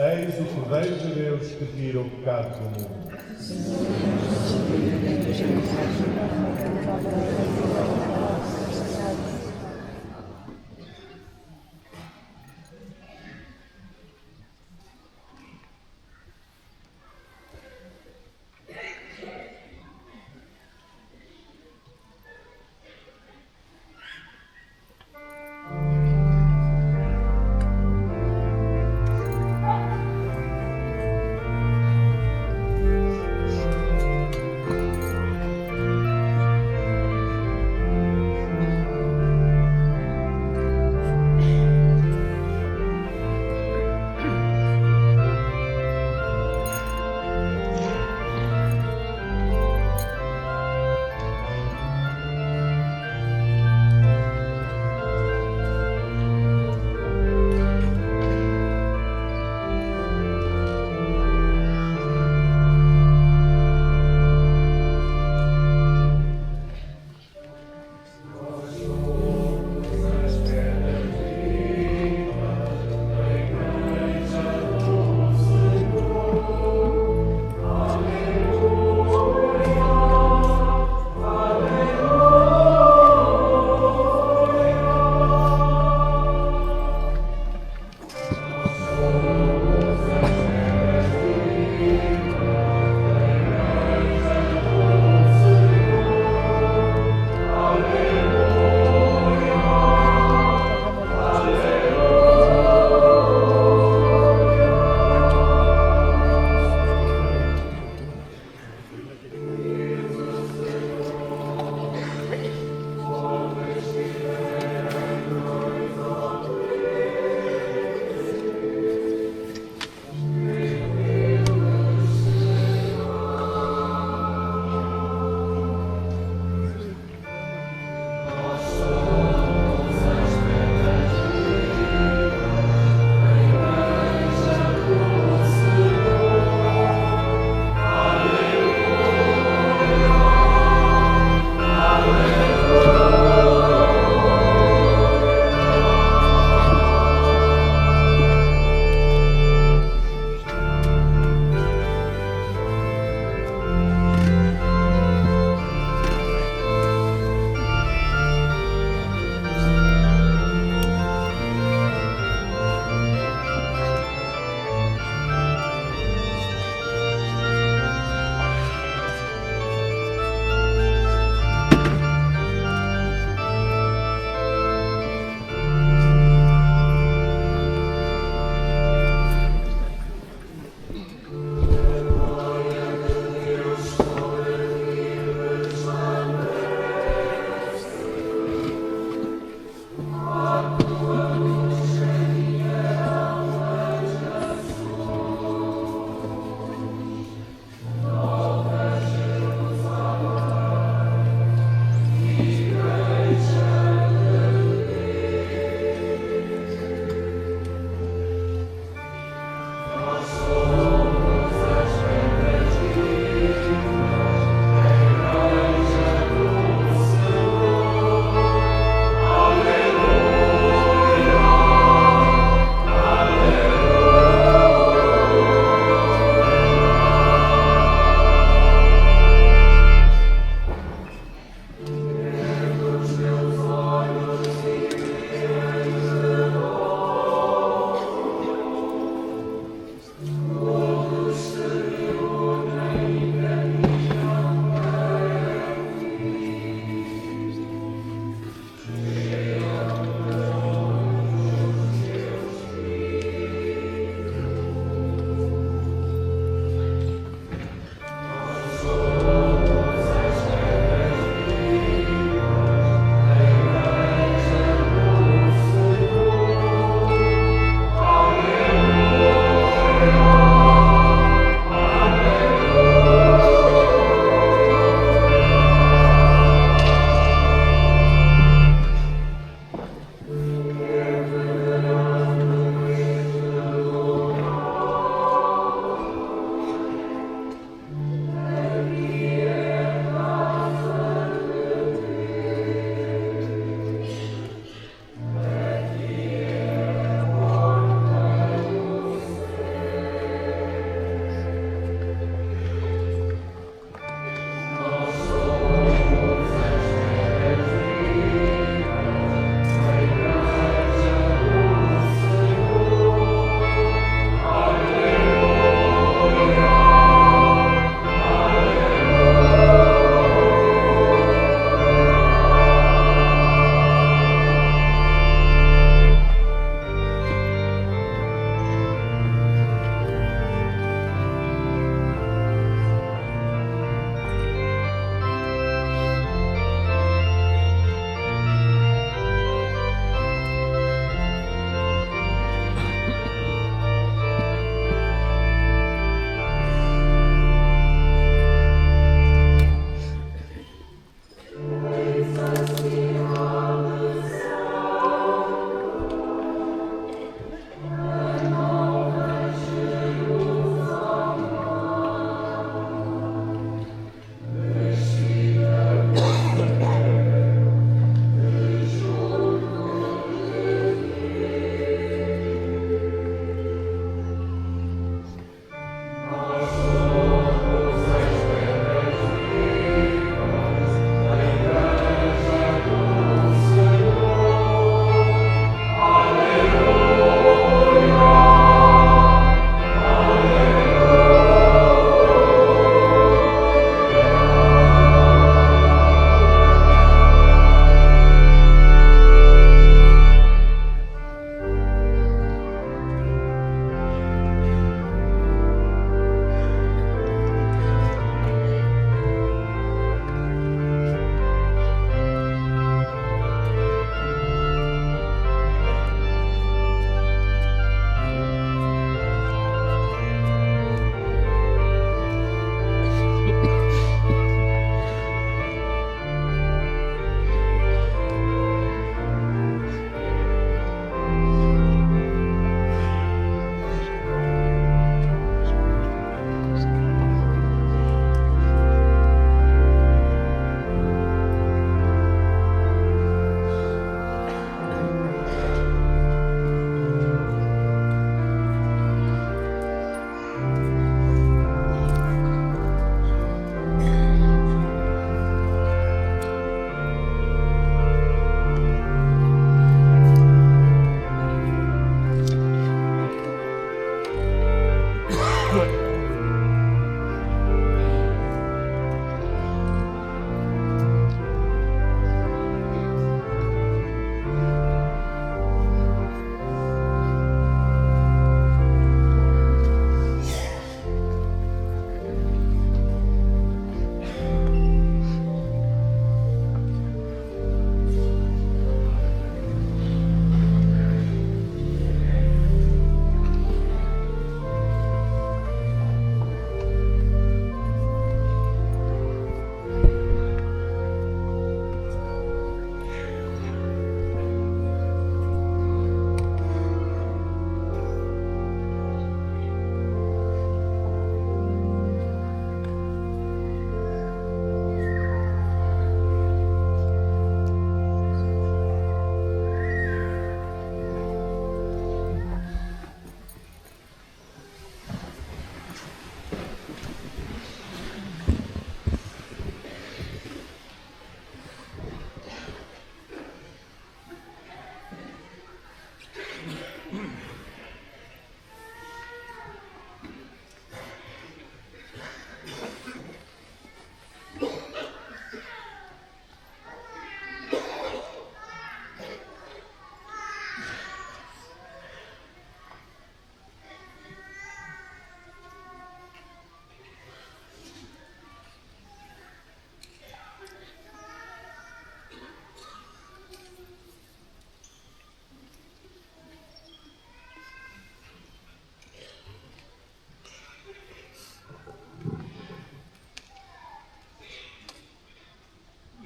Eis o Cordeiro de Deus que tira o pecado do mundo.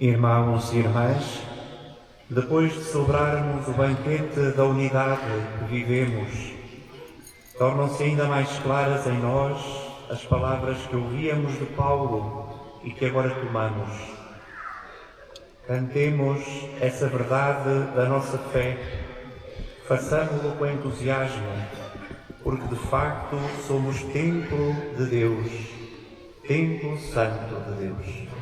Irmãos e irmãs, depois de celebrarmos o banquete da unidade que vivemos, tornam-se ainda mais claras em nós as palavras que ouvíamos de Paulo e que agora tomamos. Cantemos essa verdade da nossa fé, façamo-lo com entusiasmo, porque de facto somos templo de Deus, templo santo de Deus.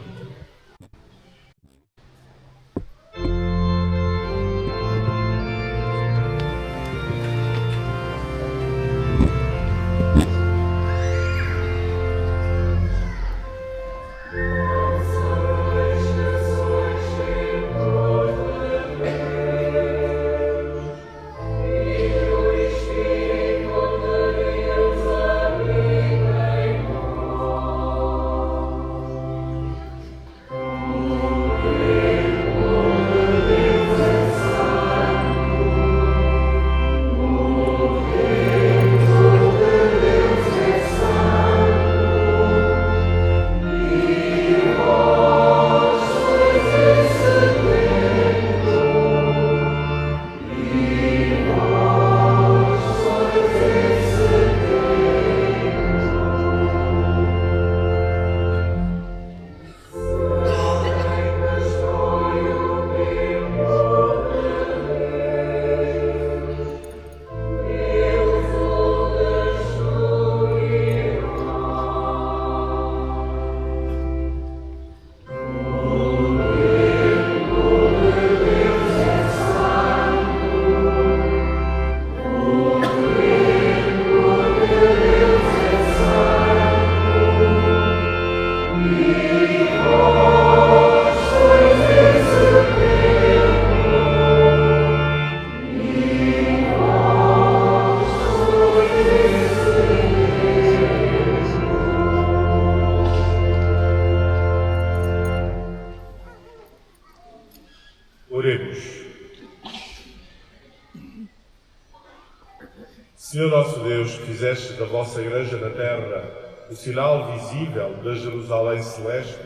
Senhor nosso Deus, que fizeste da vossa Igreja na terra o sinal visível da Jerusalém celeste,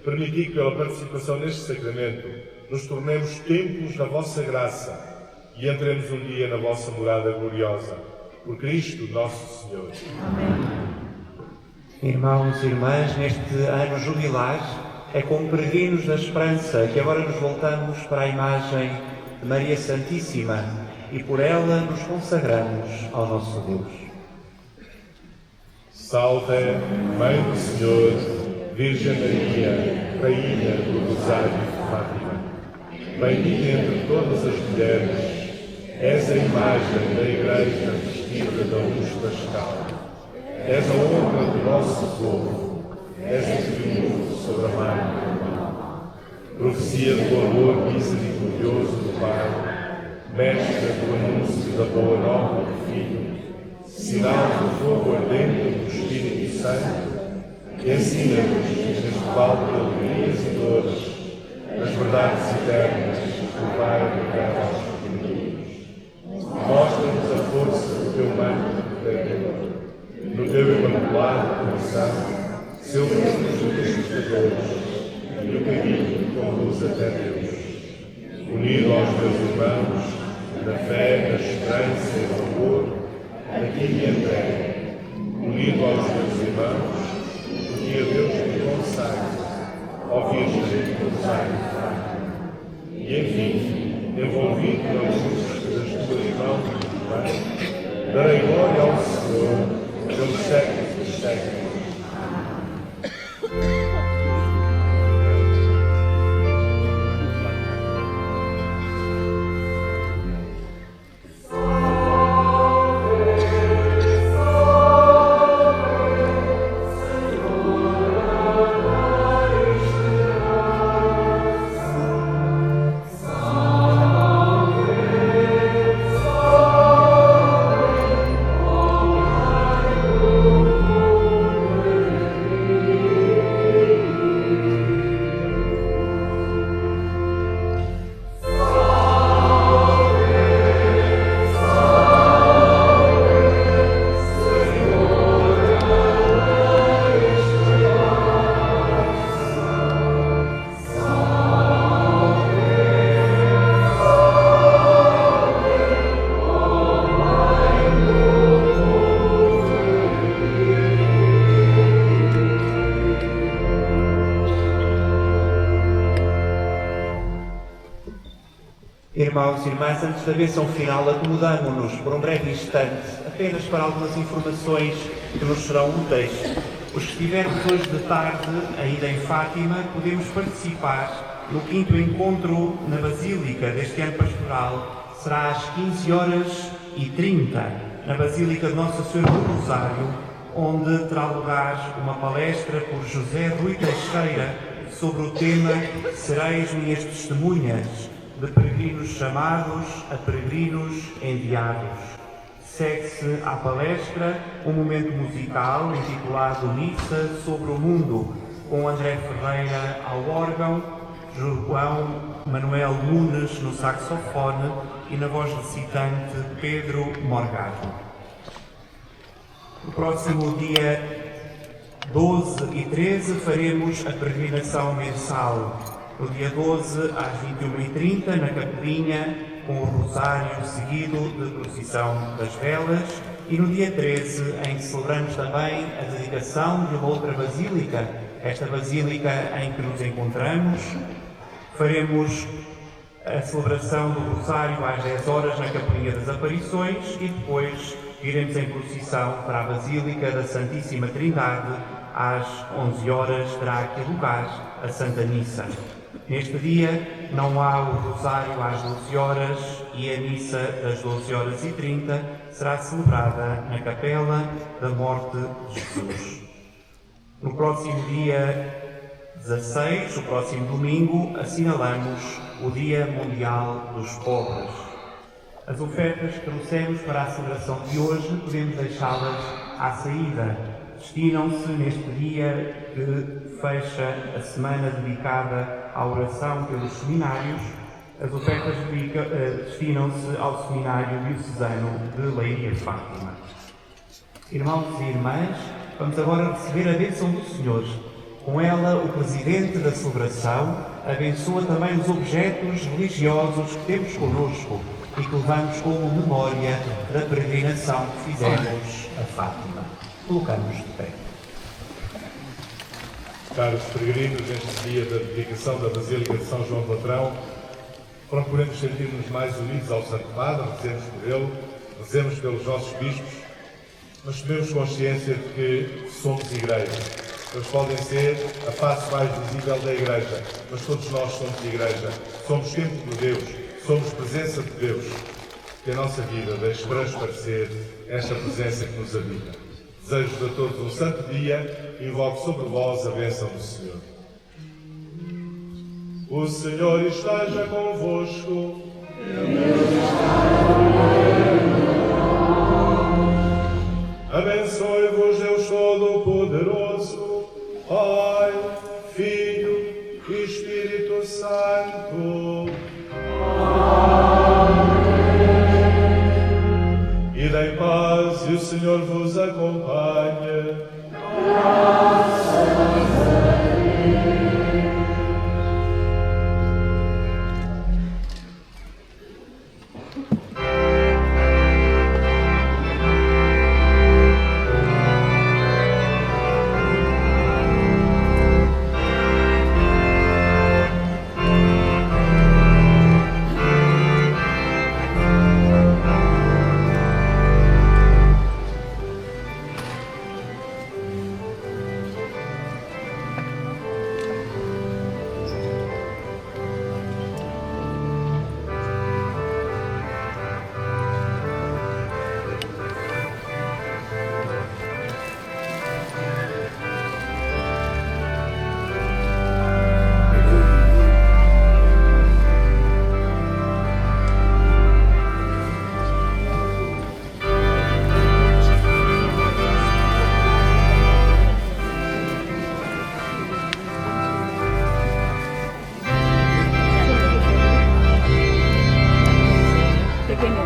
permiti que pela participação neste sacramento nos tornemos templos da vossa graça e entremos um dia na vossa morada gloriosa. Por Cristo nosso Senhor. Amém. Irmãos e irmãs, neste ano jubilar, é como peregrinos da esperança que agora nos voltamos para a imagem de Maria Santíssima e por ela nos consagramos ao nosso Deus. Salve, Mãe do Senhor, Virgem Maria, Rainha do Rosário de Fátima, bendita entre todas as mulheres, és a imagem da Igreja vestida da luz pascal, és a honra do nosso povo, és o triunfo sobre a mãe, profecia do amor misericordioso do Pai, mestra do anúncio da boa nova do Filho, sinal do fogo ardente do Espírito Santo, que ensina-nos neste vale de alegrias e dores, as verdades eternas do Pai do Pai aos pequeninos. Mostra-nos a força do teu manto protetor, no teu imaculado coração, silva-nos os assustadores e o caminho que conduz até Deus. Unido aos meus irmãos, na fé, na esperança e no amor, aqui me entrego, unido aos meus irmãos, porque a Deus me consagra, ó Virgem do Rosário de Fátima. E enfim, envolvido na luz das tuas mãos de Pai, darei glória ao Senhor pelos séculos dos séculos. Irmãos e irmãs, antes da benção final, acomodamo-nos por um breve instante apenas para algumas informações que nos serão úteis. Os que estivermos hoje de tarde, ainda em Fátima, podemos participar no 5º encontro na Basílica deste ano pastoral. Será às 15h30, na Basílica de Nossa Senhora do Rosário, onde terá lugar uma palestra por José Rui Teixeira sobre o tema Sereis minhas testemunhas, de peregrinos chamados a peregrinos enviados. Segue-se à palestra um momento musical intitulado Missa sobre o Mundo, com André Ferreira ao órgão, João Manuel Nunes no saxofone e na voz recitante Pedro Morgado. No próximo dia 12 e 13 faremos a peregrinação mensal. No dia 12 às 21h30 na Capelinha, com o Rosário seguido de procissão das velas, e no dia 13 em que celebramos também a dedicação de uma outra basílica, esta basílica em que nos encontramos. Faremos a celebração do Rosário às 10 horas na Capelinha das Aparições e depois iremos em procissão para a Basílica da Santíssima Trindade. Às 11 horas terá aqui lugar a Santa Missa. Neste dia não há o Rosário às 12 horas e a Missa das 12h30 será celebrada na Capela da Morte de Jesus. No próximo dia 16, o próximo domingo, assinalamos o Dia Mundial dos Pobres. As ofertas que trouxemos para a celebração de hoje podemos deixá-las à saída. Destinam-se neste dia que fecha a semana dedicada à oração pelos seminários. As ofertas destinam-se ao Seminário Diocesano de Leiria Fátima. Irmãos e irmãs, vamos agora receber a bênção do Senhor. Com ela, o Presidente da celebração abençoa também os objetos religiosos que temos connosco e que levamos como memória da peregrinação que fizemos a Fátima. Colocamos de pé. Caros peregrinos, neste dia da dedicação da Basílica de São João de Latrão, procuremos sentir-nos mais unidos ao Santo Padre, rezemos por ele, rezemos pelos nossos bispos, mas temos consciência de que somos Igreja. Eles podem ser a face mais visível da Igreja, mas todos nós somos Igreja. Somos templo de Deus, somos presença de Deus. Que a nossa vida deixe transparecer esta presença que nos habita. Desejo-vos a todos um santo dia e invoco sobre vós a bênção do Senhor. O Senhor esteja convosco. Abençoe-vos Deus Todo-Poderoso, Pai, Filho e Espírito Santo. Ide em paz e o Senhor vos acompanhe. Pequeño,